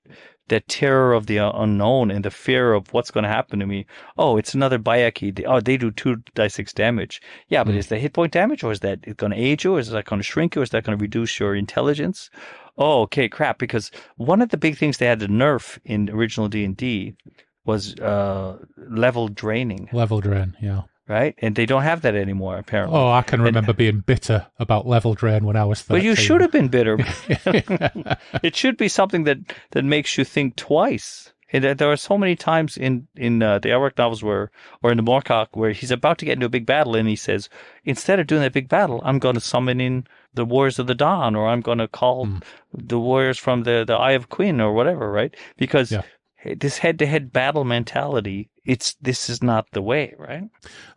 terror of the unknown and the fear of what's going to happen to me. Oh, it's another Bayeki. Oh, they do 2d6 damage. Yeah, but is that hit point damage, or is that going to age you, or is that going to shrink you, or is that going to reduce your intelligence? Oh, okay, crap. Because one of the big things they had to nerf in original D&D was level draining. Level drain, yeah. Right? And they don't have that anymore, apparently. Oh, I can remember being bitter about level drain when I was 13. But you should have been bitter. It should be something that makes you think twice. And there are so many times in the Elric novels or in the Moorcock, where he's about to get into a big battle, and he says, instead of doing that big battle, I'm going to summon in the Warriors of the Dawn, or I'm going to call the warriors from the Eye of Quinn, or whatever, right? Because this head-to-head battle mentality, this is not the way, right?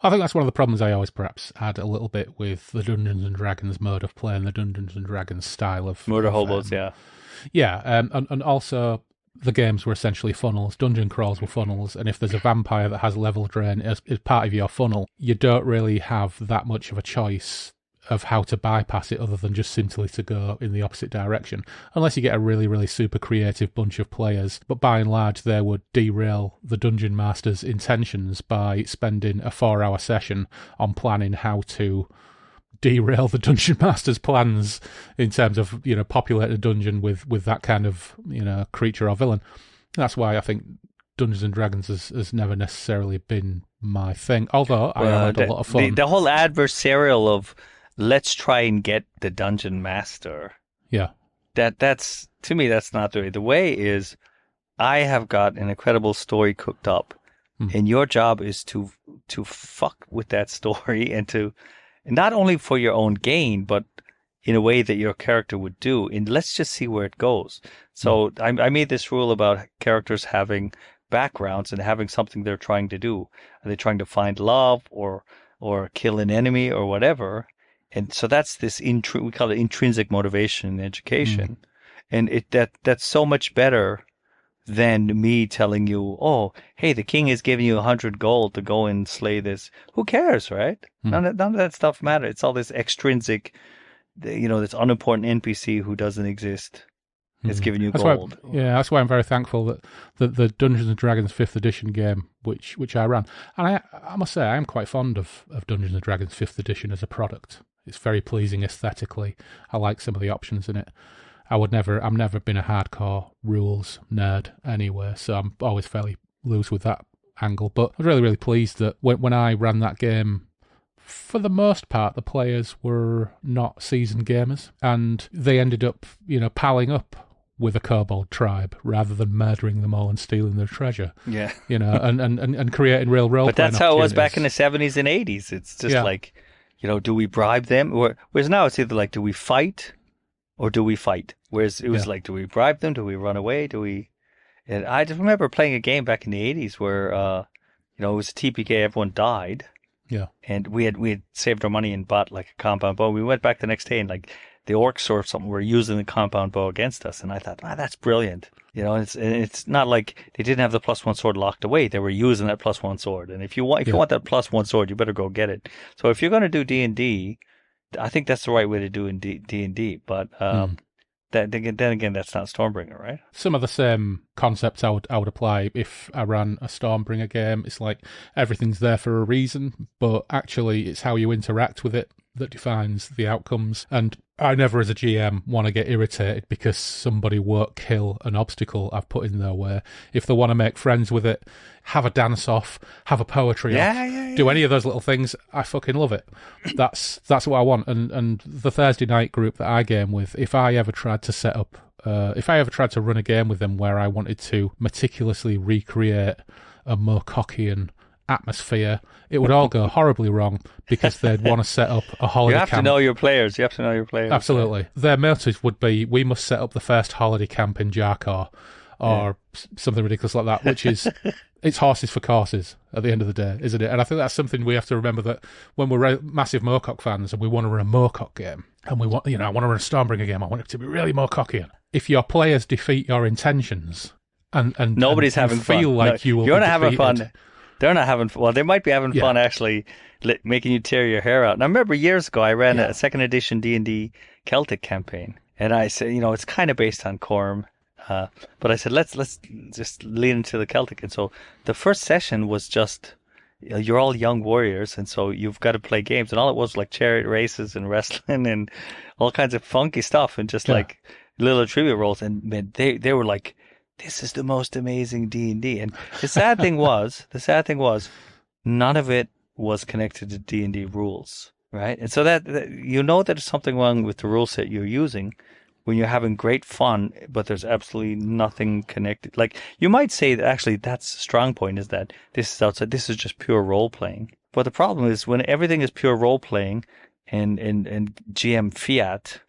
I think that's one of the problems I always perhaps had a little bit with the Dungeons and Dragons mode of play and the Dungeons and Dragons style of Murder Hobos, and also the games were essentially funnels. Dungeon crawls were funnels, and if there's a vampire that has level drain as part of your funnel, you don't really have that much of a choice of how to bypass it other than just simply to go in the opposite direction, unless you get a really, really super creative bunch of players. But by and large, they would derail the Dungeon Master's intentions by spending a 4-hour session on planning how to derail the Dungeon Master's plans in terms of, populate a dungeon with that kind of, creature or villain. That's why I think Dungeons and Dragons has never necessarily been my thing, although I had a lot of fun. The whole adversarial of let's try and get the dungeon master. Yeah. That's to me, that's not the way. The way is, I have got an incredible story cooked up, and your job is to fuck with that story, and to not only for your own gain, but in a way that your character would do. And let's just see where it goes. So I made this rule about characters having backgrounds and having something they're trying to do. Are they trying to find love or kill an enemy or whatever? And so that's this we call it intrinsic motivation in education. And that's so much better than me telling you, oh, hey, the king is giving you 100 gold to go and slay this. Who cares, right? None of that stuff matters. It's all this extrinsic, this unimportant NPC who doesn't exist. It's giving you gold. That's why I'm very thankful that the Dungeons and Dragons 5th edition game, which I ran, and I must say I am quite fond of Dungeons and Dragons 5th edition as a product. It's very pleasing aesthetically. I like some of the options in it. I've never been a hardcore rules nerd anyway, so I'm always fairly loose with that angle. But I was really, really pleased that when I ran that game, for the most part, the players were not seasoned gamers, and they ended up, palling up with a kobold tribe rather than murdering them all and stealing their treasure. Yeah. And creating real role. But that's how it was back in the 70s and 80s. It's just like, do we bribe them? Whereas now it's either like, do we fight or do we fight? Whereas it was like, do we bribe them? Do we run away? And I just remember playing a game back in the 80s where, it was a TPK, everyone died. Yeah. And we had saved our money and bought like a compound bow. We went back the next day and like the orcs or something were using the compound bow against us. And I thought, that's brilliant. It's not like they didn't have the +1 sword locked away. They were using that +1 sword. And if you want that +1 sword, you better go get it. So if you're going to do D&D, I think that's the right way to do in D&D. But then again, that's not Stormbringer, right? Some of the same concepts I would apply if I ran a Stormbringer game. It's like everything's there for a reason, but actually it's how you interact with it that defines the outcomes. And I never, as a GM, want to get irritated because somebody won't kill an obstacle I've put in their way. If they want to make friends with it, have a dance off, have a poetry off, do any of those little things, I fucking love it. That's what I want. And the Thursday night group that I game with, if I ever tried to run a game with them where I wanted to meticulously recreate a Moorcockian atmosphere, it would all go horribly wrong because they'd want to set up a holiday camp. You have to know your players. Absolutely. Their motive would be, we must set up the first holiday camp in Jarkor or something ridiculous like that, which is, it's horses for courses at the end of the day, isn't it? And I think that's something we have to remember, that when we're massive Moorcock fans and we want to run a Moorcock game, and I want to run a Stormbringer game, I want it to be really Moorcockian. If your players defeat your intentions and nobody's having fun, feel like you will you're be not defeated, having fun. They're not having fun. Well, they might be having fun actually, making you tear your hair out. And I remember years ago I ran a 2nd edition D&D Celtic campaign, and I said, it's kind of based on Corm, but I said let's just lean into the Celtic. And so the first session was just, you're all young warriors, and so you've got to play games, and all it was like chariot races and wrestling and all kinds of funky stuff, and just like little trivia rolls. And man, they were like, this is the most amazing D&D. And the sad thing was, none of it was connected to D&D rules, right? And so that there's something wrong with the rule set you're using when you're having great fun, but there's absolutely nothing connected. Like, you might say that actually that's a strong point, is that this is outside, this is just pure role playing. But the problem is, when everything is pure role playing and GM fiat,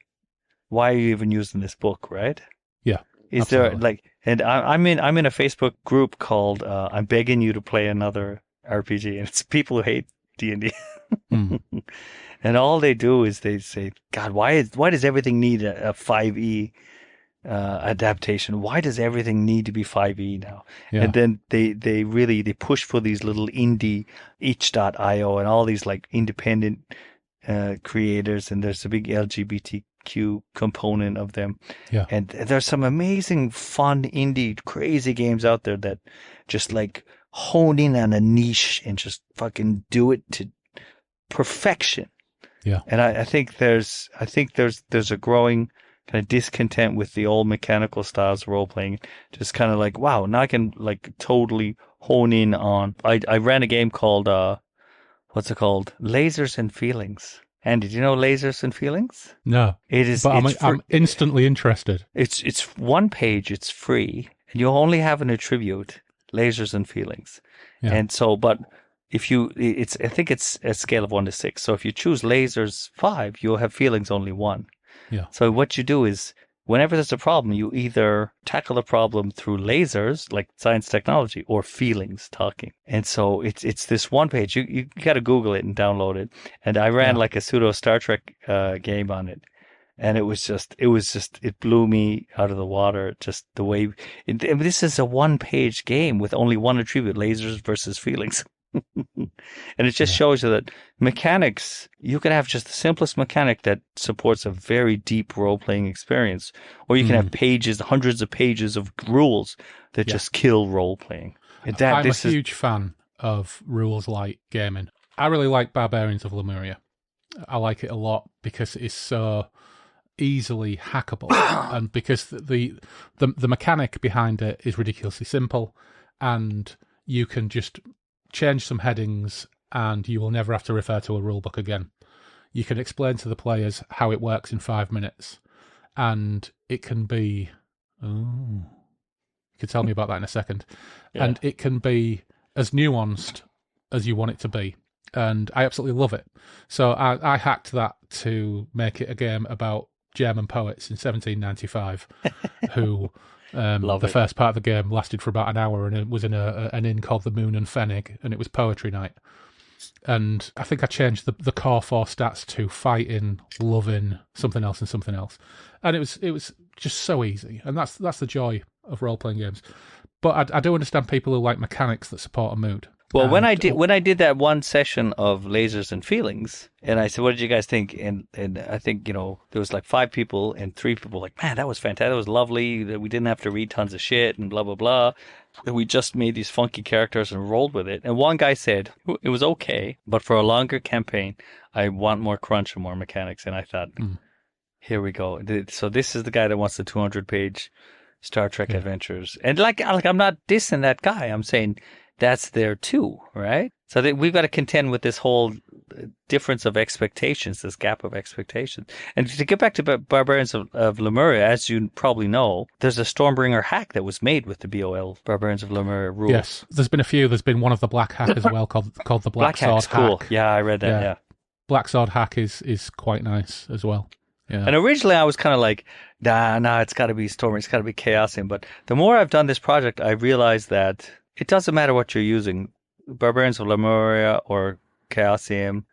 why are you even using this book, right? Yeah. Is absolutely. there like, and I'm in a Facebook group called I'm begging you to play another RPG, and it's people who hate D&D. And all they do is they say, God, why does everything need a 5e adaptation? Why does everything need to be 5e now? Yeah. And then they push for these little indie itch.io and all these like independent creators, and there's a big LGBTQ component of them. Yeah. And there's some amazing, fun, indie, crazy games out there that just like hone in on a niche and just fucking do it to perfection. Yeah. And I think there's a growing kind of discontent with the old mechanical styles of role playing. Just kind of like, wow, now I can like totally hone in on. I ran a game called what's it called? Lasers and Feelings. Andy, do you know Lasers and Feelings? No. It is. But I'm instantly interested. It's one page. It's free, and you only have an attribute, Lasers and Feelings. Yeah. And so, but I think it's a scale of 1 to 6. So if you choose lasers 5, you'll have feelings only 1. Yeah. So what you do is, whenever there's a problem, you either tackle the problem through lasers, like science technology, or feelings, talking. And so it's this one page. You got to Google it and download it. And I ran like a pseudo Star Trek game on it. And it blew me out of the water. Just the way, this is a 1-page game with only one attribute, lasers versus feelings. And it just shows you that mechanics, you can have just the simplest mechanic that supports a very deep role-playing experience, or you can have pages, hundreds of pages of rules that just kill role-playing. I'm a huge fan of rules-light gaming. I really like Barbarians of Lemuria. I like it a lot because it is so easily hackable, and because the mechanic behind it is ridiculously simple, and you can just change some headings and you will never have to refer to a rulebook again. You can explain to the players how it works in 5 minutes, and it can be... Oh, you can tell me about that in a second. Yeah. And it can be as nuanced as you want it to be, and I absolutely love it. So I hacked that to make it a game about German poets in 1795 who... the first part of the game lasted for about an hour, and it was in an inn called the Moon and Pfennig, and it was poetry night. And I think I changed the core 4 stats to fighting, loving, something else and something else. And it was just so easy. And that's the joy of role-playing games. But I do understand people who like mechanics that support a mood. Well, when I did that one session of Lasers and Feelings, and I said, "What did you guys think?" And I think there was like 5 people, and 3 people like, "Man, that was fantastic. That was lovely. That we didn't have to read tons of shit and blah blah blah. And we just made these funky characters and rolled with it." And one guy said it was okay, but for a longer campaign, I want more crunch and more mechanics. And I thought, here we go. So this is the guy that wants the 200-page Star Trek adventures, and like I'm not dissing that guy. I'm saying that's there too, right? So we've got to contend with this whole difference of expectations, this gap of expectations. And to get back to Barbarians of Lemuria, as you probably know, there's a Stormbringer hack that was made with the BOL Barbarians of Lemuria rules. Yes, there's been a few. There's been one of the Black Hack as well called the Black Sword Hack's cool. Hack. Yeah, I read that. Yeah. Black Sword Hack is quite nice as well. Yeah. And originally I was kind of like, nah, it's got to be Stormbringer, it's got to be chaosium. But the more I've done this project, I realized that it doesn't matter what you're using, Barbarians of Lemuria or chaosium,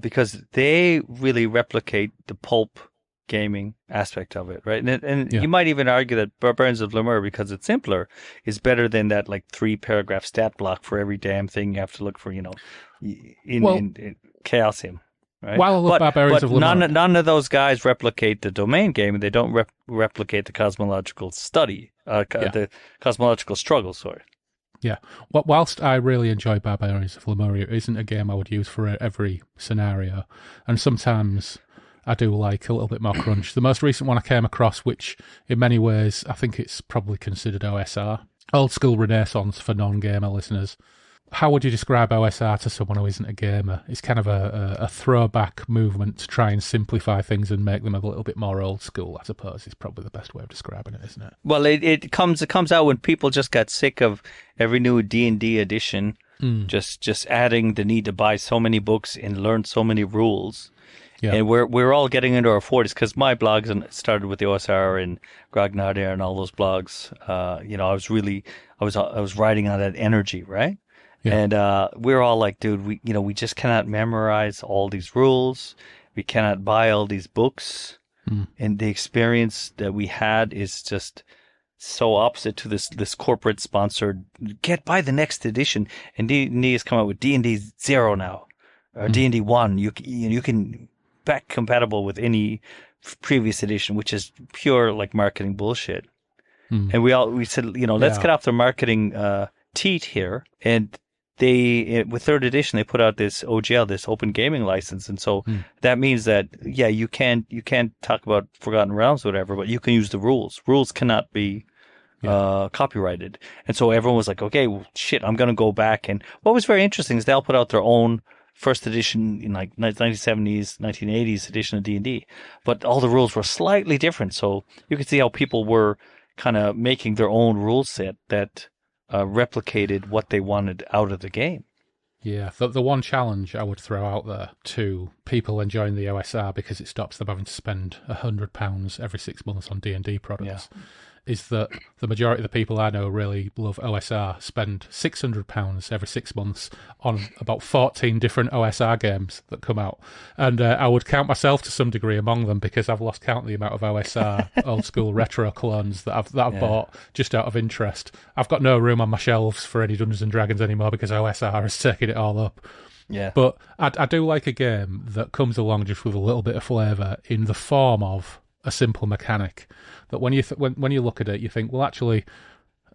because they really replicate the pulp gaming aspect of it, right? And you might even argue that Barbarians of Lemuria, because it's simpler, is better than that like 3-paragraph stat block for every damn thing you have to look for, in chaosium. Right? While I love Barbarians of Lemuria, none of those guys replicate the domain game, and they don't replicate the cosmological study, the cosmological struggle. Sorry. Yeah. Whilst I really enjoy Barbarians of Lemuria, it isn't a game I would use for every scenario, and sometimes I do like a little bit more crunch. The most recent one I came across, which in many ways I think it's probably considered OSR, old school Renaissance for non-gamer listeners. How would you describe OSR to someone who isn't a gamer? It's kind of a throwback movement to try and simplify things and make them a little bit more old school, I suppose, is probably the best way of describing it, isn't it? Well, it comes out when people just got sick of every new D&D edition, just adding the need to buy so many books and learn so many rules. Yeah. And we're all getting into our 40s, because my blogs started with the OSR and Grognardia and all those blogs. I was riding on that energy, right? Yeah. And we're all like, dude, we just cannot memorize all these rules. We cannot buy all these books. And the experience that we had is just so opposite to this corporate sponsored, buy the next edition. And D&D has come out with D&D 0 now, or D&D 1. You can back compatible with any previous edition, which is pure like marketing bullshit. And we said, let's get off the marketing teat here. And they, with 3rd edition, they put out this OGL, this open gaming license, and so that means that you can't talk about Forgotten Realms or whatever, but you can use the rules. Rules cannot be copyrighted, and so everyone was like, okay, well, shit, I'm gonna go back. And what was very interesting is they all put out their own 1st edition in like 1970s, 1980s edition of D&D, but all the rules were slightly different. So you could see how people were kind of making their own rule set that replicated what they wanted out of the game. Yeah, the one challenge I would throw out there to people enjoying the OSR, because it stops them having to spend £100 every 6 months on D&D products, is that the majority of the people I know really love OSR spend £600 every 6 months on about 14 different OSR games that come out. And I would count myself to some degree among them, because I've lost count of the amount of OSR old school retro clones that I've bought just out of interest. I've got no room on my shelves for any Dungeons and Dragons anymore because OSR has taken it all up. Yeah. But I do like a game that comes along just with a little bit of flavour in the form of a simple mechanic, that when you look at it, you think, well, actually,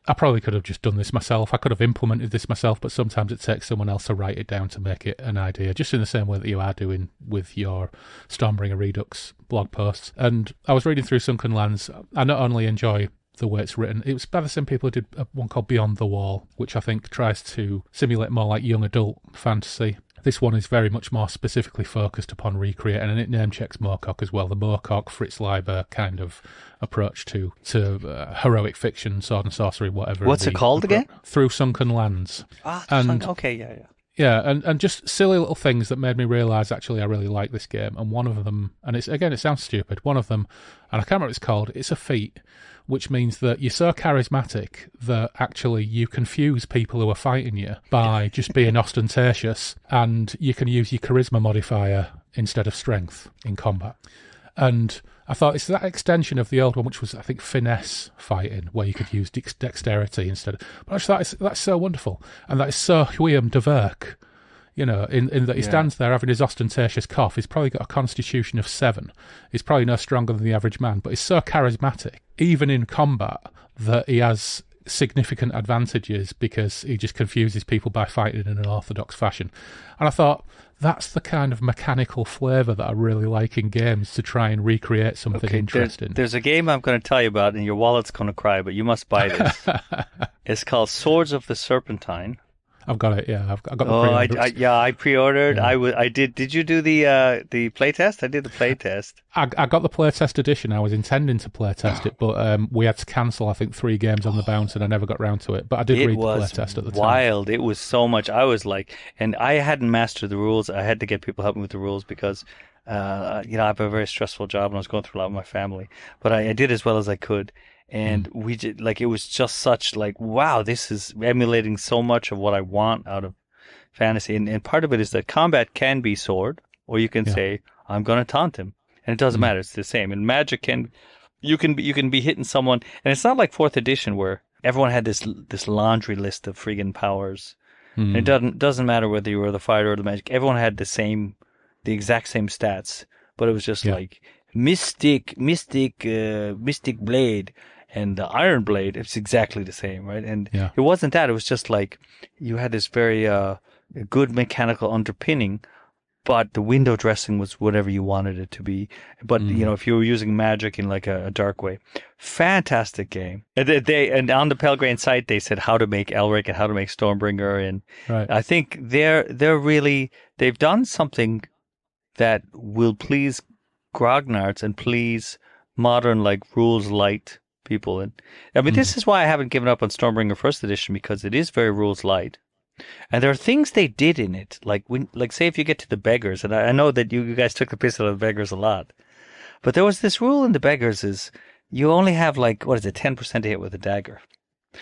I probably could have just done this myself. I could have implemented this myself, but sometimes it takes someone else to write it down to make it an idea, just in the same way that you are doing with your Stormbringer Redux blog posts. And I was reading through Sunken Lands. I not only enjoy the way it's written, it was by the same people who did one called Beyond the Wall, which I think tries to simulate more like young adult fantasy. This one is very much more specifically focused upon recreating, and it name checks Moorcock as well, the Moorcock, Fritz Leiber kind of approach to heroic fiction, sword and sorcery, whatever. What's it called again? Through Sunken Lands. Okay, yeah. Yeah, and just silly little things that made me realise actually I really like this game. And one of them, and it's again, it sounds stupid, one of them, and I can't remember what it's called, it's a feat, which means that you're so charismatic that actually you confuse people who are fighting you by just being ostentatious, and you can use your charisma modifier instead of strength in combat. And I thought it's that extension of the old one, which was, I think, finesse fighting, where you could use dexterity instead. But I just thought that's so wonderful. And that is so William de Verk, in that he stands there having his ostentatious cough. He's probably got a constitution of 7. He's probably no stronger than the average man, but he's so charismatic, even in combat, that he has significant advantages because he just confuses people by fighting in an orthodox fashion. And I thought, that's the kind of mechanical flavour that I really like in games, to try and recreate something interesting. There's a game I'm going to tell you about, and your wallet's going to cry, but you must buy this. It's called Swords of the Serpentine. I've got it. Yeah, I've got the pre-order. I pre-ordered. Yeah. I did. Did you do the playtest? I did the playtest. I got the playtest edition. I was intending to playtest it, but we had to cancel, I think, 3 games on the bounce, and I never got round to it. But I did read the playtest at the time. Wild. It was so much. I was like, and I hadn't mastered the rules. I had to get people helping with the rules because, I have a very stressful job and I was going through a lot with my family. But I did as well as I could. And we did, it was just such wow, this is emulating so much of what I want out of fantasy. And part of it is that combat can be sword, or you can say, I'm going to taunt him. And it doesn't matter. It's the same. And magic you can be hitting someone. And it's not like 4th edition where everyone had this laundry list of friggin' powers. And it doesn't matter whether you were the fighter or the magic. Everyone had the exact same stats. But it was just mystic blade. And the Iron Blade, it's exactly the same, right? And it wasn't that. It was just you had this very good mechanical underpinning, but the window dressing was whatever you wanted it to be. But, if you were using magic in a dark way. Fantastic game. And on the Pelgrane site, they said how to make Elric and how to make Stormbringer. And I think they've done something that will please grognards and please modern, rules light people. And I mean, this is why I haven't given up on Stormbringer 1st edition, because it is very rules light, and there are things they did in it, say if you get to the beggars, and I know that you guys took the piss out of the beggars a lot, but there was this rule in the beggars is you only have 10% to hit with a dagger,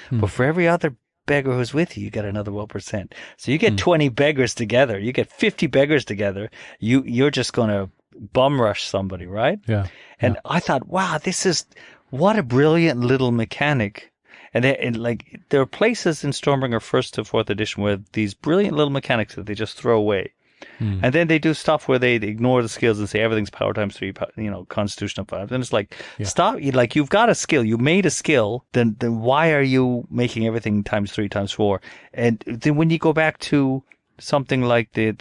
but for every other beggar who's with you, you get another 1%. So you get 20 beggars together, you get 50 beggars together, you're just going to bum rush somebody, right? Yeah. And I thought, wow, what a brilliant little mechanic. And there are places in Stormbringer 1st to 4th edition where these brilliant little mechanics that they just throw away. And then they do stuff where they ignore the skills and say everything's power times 3, constitution of 5. And it's stop. You've got a skill. You made a skill. Then why are you making everything times 3, times 4? And then when you go back to something like the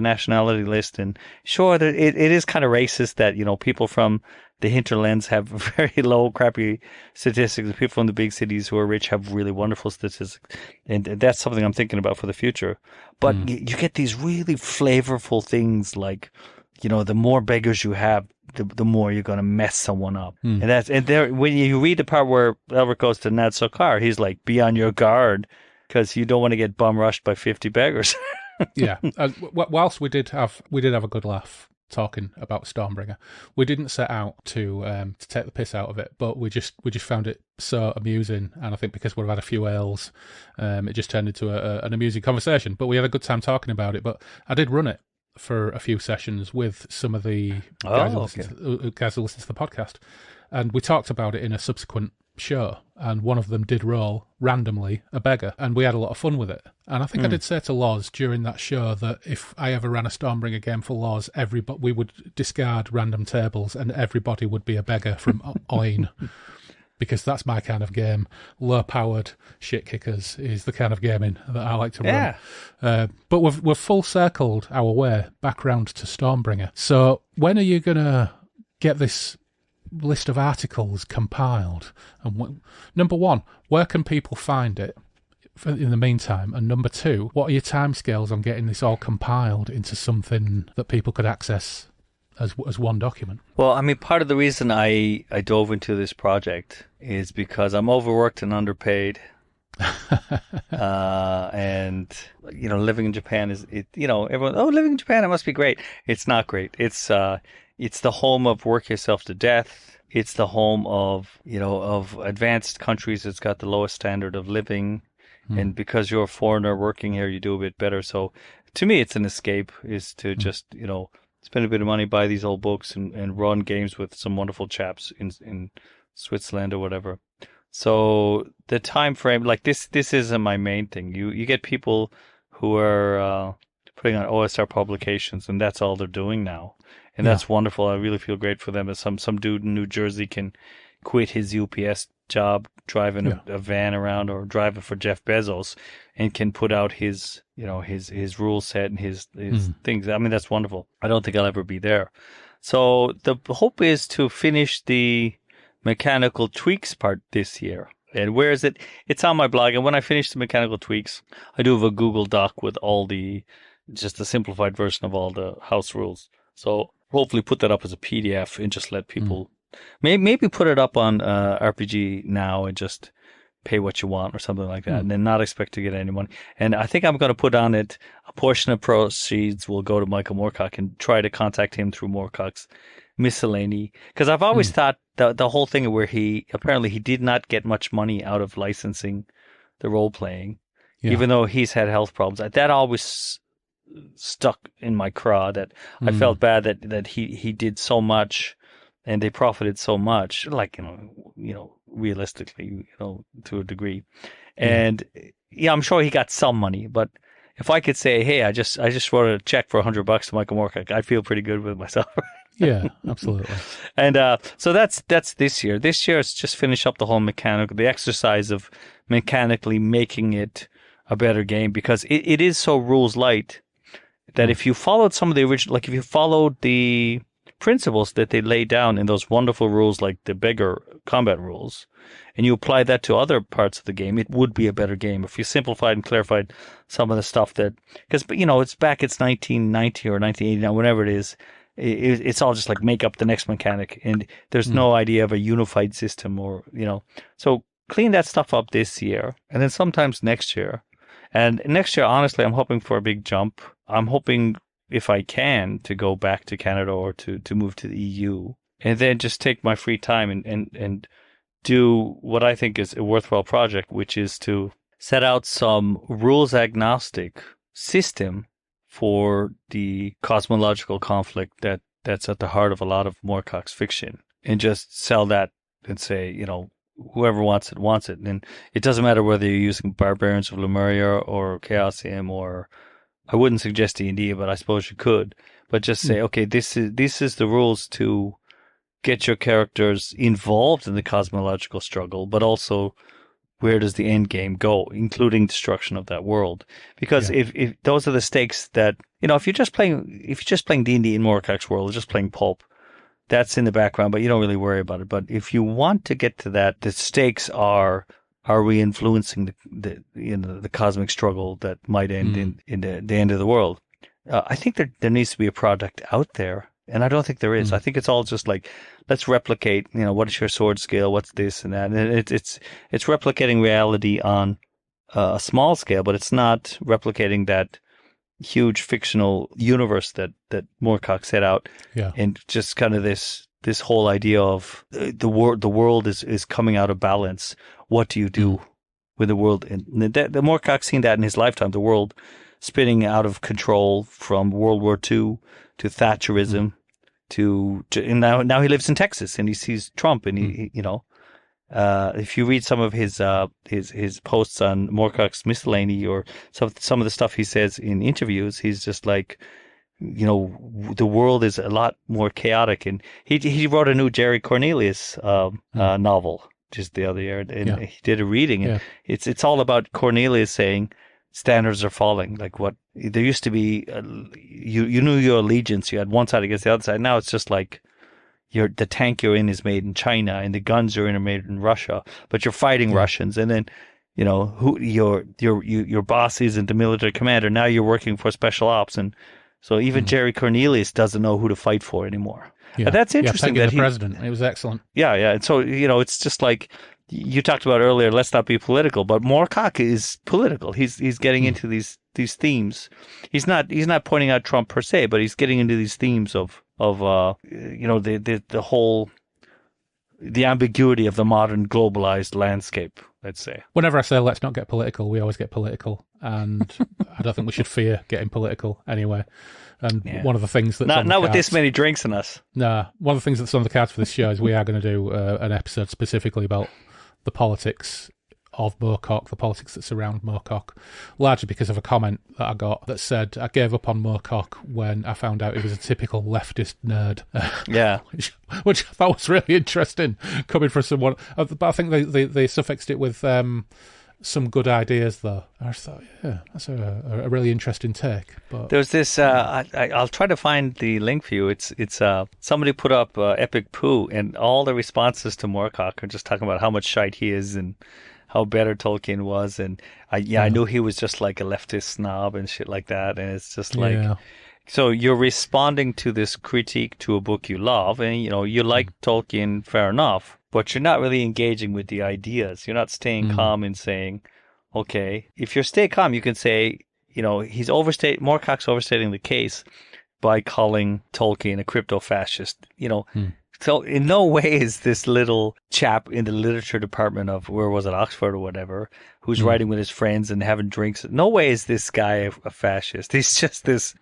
nationality list, and sure, it is kind of racist that, people from the hinterlands have very low, crappy statistics. The people from the big cities who are rich have really wonderful statistics. And that's something I'm thinking about for the future. But you get these really flavorful things the more beggars you have, the more you're going to mess someone up. And when you read the part where Elric goes to Nad Sokar, he's like, be on your guard, because you don't want to get bum rushed by 50 beggars. Yeah. Whilst we did have a good laugh talking about Stormbringer, we didn't set out to take the piss out of it, but we just found it so amusing, and I think because we've had a few ales, it just turned into an amusing conversation. But we had a good time talking about it. But I did run it for a few sessions with some of the guys who listen to the podcast, and we talked about it in a subsequent show, and one of them did roll randomly a beggar, and we had a lot of fun with it. And I think I did say to Loz during that show that if I ever ran a Stormbringer game for Loz, we would discard random tables and everybody would be a beggar from Oin, because that's my kind of game. Low-powered shit kickers is the kind of gaming that I like to run. But we've full circled our way back round to Stormbringer. So when are you going to get this list of articles compiled? And number 1, where can people find it in the meantime? And number 2, what are your timescales on getting this all compiled into something that people could access as one document? Well, I mean, part of the reason I dove into this project is because I'm overworked and underpaid, And living in Japan everyone, oh, living in Japan, it must be great. It's not great. It's the home of work yourself to death. It's the home of advanced countries. It's got the lowest standard of living, and because you're a foreigner working here, you do a bit better. So to me, it's an escape, is to just spend a bit of money, buy these old books, and run games with some wonderful chaps in Switzerland or whatever. So the time frame, like this isn't my main thing. You get people who are putting on OSR publications, and that's all they're doing now, and that's wonderful. I really feel great for them. As some dude in New Jersey can quit his UPS job, driving a van around, or driving for Jeff Bezos, and can put out his his rule set and his things. I mean, that's wonderful. I don't think I'll ever be there. So the hope is to finish the mechanical tweaks part this year. And where is it? It's on my blog. And when I finish the mechanical tweaks, I do have a Google Doc with just a simplified version of all the house rules. So hopefully put that up as a PDF and just let people maybe put it up on RPG Now and just pay what you want or something like that, and then not expect to get any money. And I think I'm going to put on it, a portion of proceeds will go to Michael Moorcock, and try to contact him through Moorcock's miscellany, because I've always thought the whole thing where he did not get much money out of licensing the role playing, even though he's had health problems. That always stuck in my craw, that I felt bad that he did so much and they profited so much, like realistically, to a degree. And I'm sure he got some money, but if I could say, hey, I just wrote a check for $100 to Michael Moorcock, I'd feel pretty good with myself. Yeah, absolutely. And so that's this year. This year it's just finish up the whole the exercise of mechanically making it a better game, because it is so rules light that if you followed some of the original, like if you followed the principles that they laid down in those wonderful rules, like the beggar combat rules, and you apply that to other parts of the game, it would be a better game. If you simplified and clarified some of the stuff because it's 1990 or 1989, whenever it is, it's all just like make up the next mechanic, and there's no idea of a unified system so clean that stuff up this year, and then sometimes next year. And next year, honestly, I'm hoping for a big jump. I'm hoping, if I can, to go back to Canada or to move to the EU, and then just take my free time and do what I think is a worthwhile project, which is to set out some rules agnostic system for the cosmological conflict that's at the heart of a lot of Moorcock's fiction, and just sell that and say, whoever wants it. And it doesn't matter whether you're using Barbarians of Lemuria or Chaosium, or I wouldn't suggest D&D, but I suppose you could. But just say, okay, this is the rules to get your characters involved in the cosmological struggle, but also where does the end game go, including destruction of that world? Because if those are the stakes that, if you're just playing D&D in Moorcock's world, just playing pulp, that's in the background, but you don't really worry about it. But if you want to get to that, the stakes are we influencing the cosmic struggle that might end in the end of the world? I think there needs to be a product out there, and I don't think there is. I think it's all just like, let's replicate, what is your sword skill, what's this and that, and it's replicating reality on a small scale, but it's not replicating that huge fictional universe that Moorcock set out. And just kind of this whole idea of the world is coming out of balance. What do you do with the world? And the Moorcock's seen that in his lifetime, the world spinning out of control from World War II to Thatcherism and now he lives in Texas, and he sees Trump, and if you read some of his posts on Moorcock's miscellany, or some of the stuff he says in interviews, he's just like, the world is a lot more chaotic. And he wrote a new Jerry Cornelius novel just the other year, and he did a reading, and it's all about Cornelius saying standards are falling. Like, what there used to be, you knew your allegiance, you had one side against the other side. Now it's just like, the tank you're in is made in China, and the guns you're in are made in Russia, but you're fighting Russians. And then, who your boss isn't the military commander. Now you're working for special ops, and so even Jerry Cornelius doesn't know who to fight for anymore. But that's interesting. That the president, it was excellent. And so it's just like, you talked about earlier, let's not be political, but Moorcock is political. He's getting into these themes. He's not pointing out Trump per se, but he's getting into these themes of the whole, the ambiguity of the modern globalized landscape, let's say. Whenever I say let's not get political, we always get political, and I don't think we should fear getting political anyway. And one of the things that's not with this many drinks in us. No, one of the things that's on the cards for this show is we are going to do an episode specifically about the politics of Moorcock, the politics that surround Moorcock, largely because of a comment that I got that said I gave up on Moorcock when I found out he was a typical leftist nerd. Yeah. which I thought was really interesting coming from someone. But I think they suffixed it with some good ideas, though. I just thought, yeah, that's a really interesting take. But there's this. I'll try to find the link for you. It's somebody put up Epic Poo, and all the responses to Moorcock are just talking about how much shite he is and how better Tolkien was, and I knew he was just like a leftist snob and shit like that, and it's just like. So you're responding to this critique to a book you love, and you like Tolkien, fair enough, but you're not really engaging with the ideas. You're not staying calm and saying, okay, if you stay calm, you can say, Moorcock's overstating the case by calling Tolkien a crypto-fascist. So in no way is this little chap in the literature department of, where was it, Oxford or whatever, who's writing with his friends and having drinks. No way is this guy a fascist. He's just this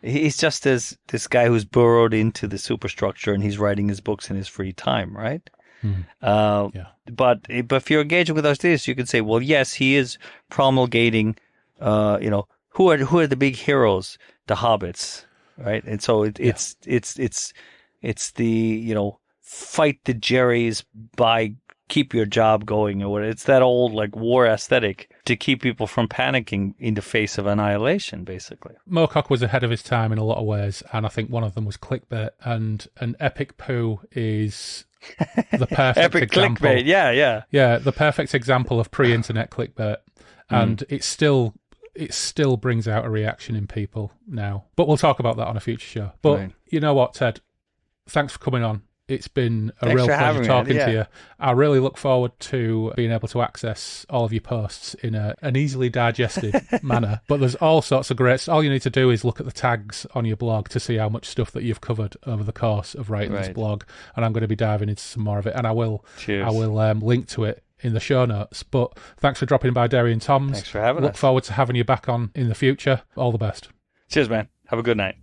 guy who's burrowed into the superstructure, and he's writing his books in his free time, right? But if you're engaging with those ideas, you can say, well, yes, he is promulgating, who are the big heroes? The hobbits, right? And so it's the, fight the Jerrys by keep your job going, or it's that old like war aesthetic to keep people from panicking in the face of annihilation, basically. Moorcock was ahead of his time in a lot of ways, and I think one of them was clickbait, and an Epic Poo is the perfect epic example. Clickbait, yeah, the perfect example of pre-internet clickbait, and it still brings out a reaction in people now. But we'll talk about that on a future show. But You know what, Ted? Thanks for coming on. It's been a real pleasure talking to you. I really look forward to being able to access all of your posts in an easily digested manner. But there's all sorts of great... All you need to do is look at the tags on your blog to see how much stuff that you've covered over the course of writing this blog. And I'm going to be diving into some more of it. And I will link to it in the show notes. But thanks for dropping by, Derry and Toms. Thanks for having us. Look forward to having you back on in the future. All the best. Cheers, man. Have a good night.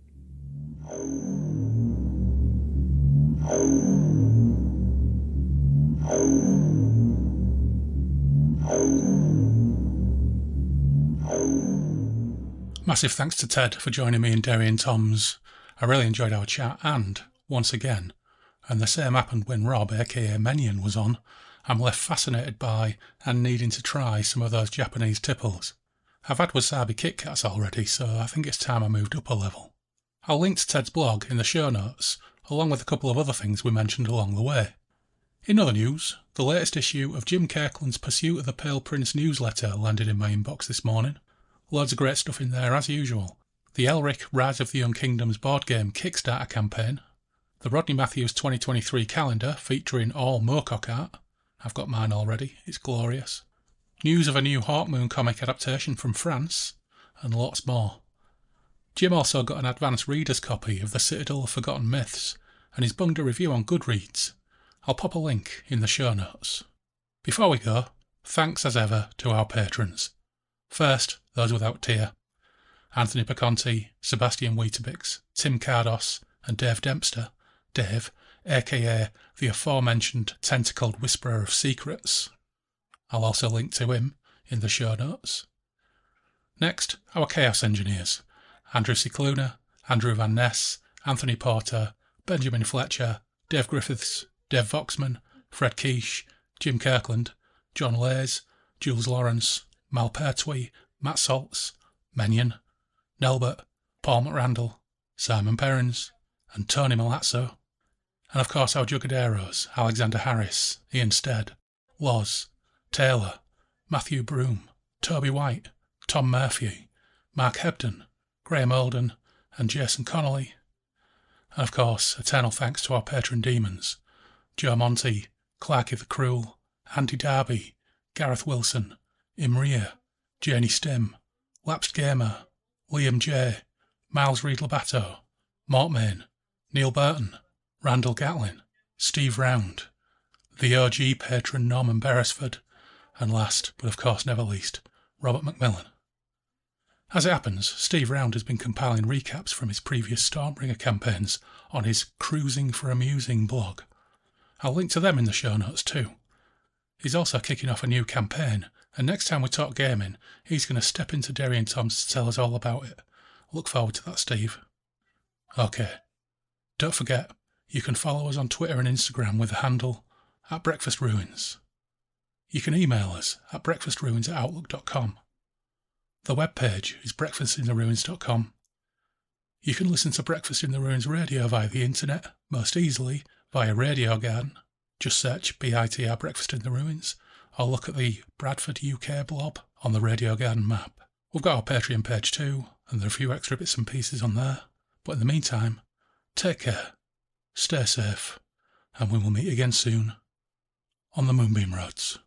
Massive thanks to Ted for joining me in Derry and Toms. I really enjoyed our chat, and, once again, and the same happened when Rob, aka Menion, was on, I'm left fascinated by and needing to try some of those Japanese tipples. I've had wasabi Kit Kats already, so I think it's time I moved up a level. I'll link to Ted's blog in the show notes, along with a couple of other things we mentioned along the way. In other news, the latest issue of Jim Kirkland's Pursuit of the Pale Prince newsletter landed in my inbox this morning. Loads of great stuff in there as usual. The Elric Rise of the Young Kingdoms board game Kickstarter campaign, the Rodney Matthews 2023 calendar featuring all Moorcock art. I've got mine already, it's glorious. News of a new Hawkmoon comic adaptation from France, and lots more. Jim also got an advanced reader's copy of The Citadel of Forgotten Myths, and he's bunged a review on Goodreads. I'll pop a link in the show notes. Before we go, thanks as ever to our patrons. First, those without tier. Anthony Paconti, Sebastian Weetabix, Tim Cardos, and Dave Dempster. Dave, aka the aforementioned tentacled whisperer of secrets. I'll also link to him in the show notes. Next, our Chaos Engineers. Andrew Cicluna, Andrew Van Ness, Anthony Porter, Benjamin Fletcher, Dave Griffiths, Dave Voxman, Fred Quiche, Jim Kirkland, John Lays, Jules Lawrence, Mal Pertwee, Matt Saltz, Menion, Nelbert, Paul McRandall, Simon Perrins, and Tony Malazzo. And of course our Jugaderos, Alexander Harris, Ian Stead, Loz, Taylor, Matthew Broom, Toby White, Tom Murphy, Mark Hebden, Graham Olden, and Jason Connolly. And of course, eternal thanks to our patron demons, Joe Monty, Clarky the Cruel, Andy Darby, Gareth Wilson, Imria, Janie Stim, Lapsed Gamer, Liam J, Miles Reed-Labato, Mortmain, Neil Burton, Randall Gatlin, Steve Round, the OG patron Norman Beresford, and last, but of course never least, Robert Macmillan. As it happens, Steve Round has been compiling recaps from his previous Stormbringer campaigns on his Cruising for a Musing blog. I'll link to them in the show notes too. He's also kicking off a new campaign, and next time we talk gaming, he's going to step into Derry and Toms to tell us all about it. Look forward to that, Steve. Okay, don't forget, you can follow us on Twitter and Instagram with the handle @BreakfastRuins. You can email us at breakfastruins@outlook.com. The webpage is breakfastintheruins.com. You can listen to Breakfast in the Ruins radio via the internet, most easily via Radio Garden. Just search BITR Breakfast in the Ruins, or look at the Bradford UK blob on the Radio Garden map. We've got our Patreon page too, and there are a few extra bits and pieces on there. But in the meantime, take care, stay safe, and we will meet again soon on the Moonbeam Roads.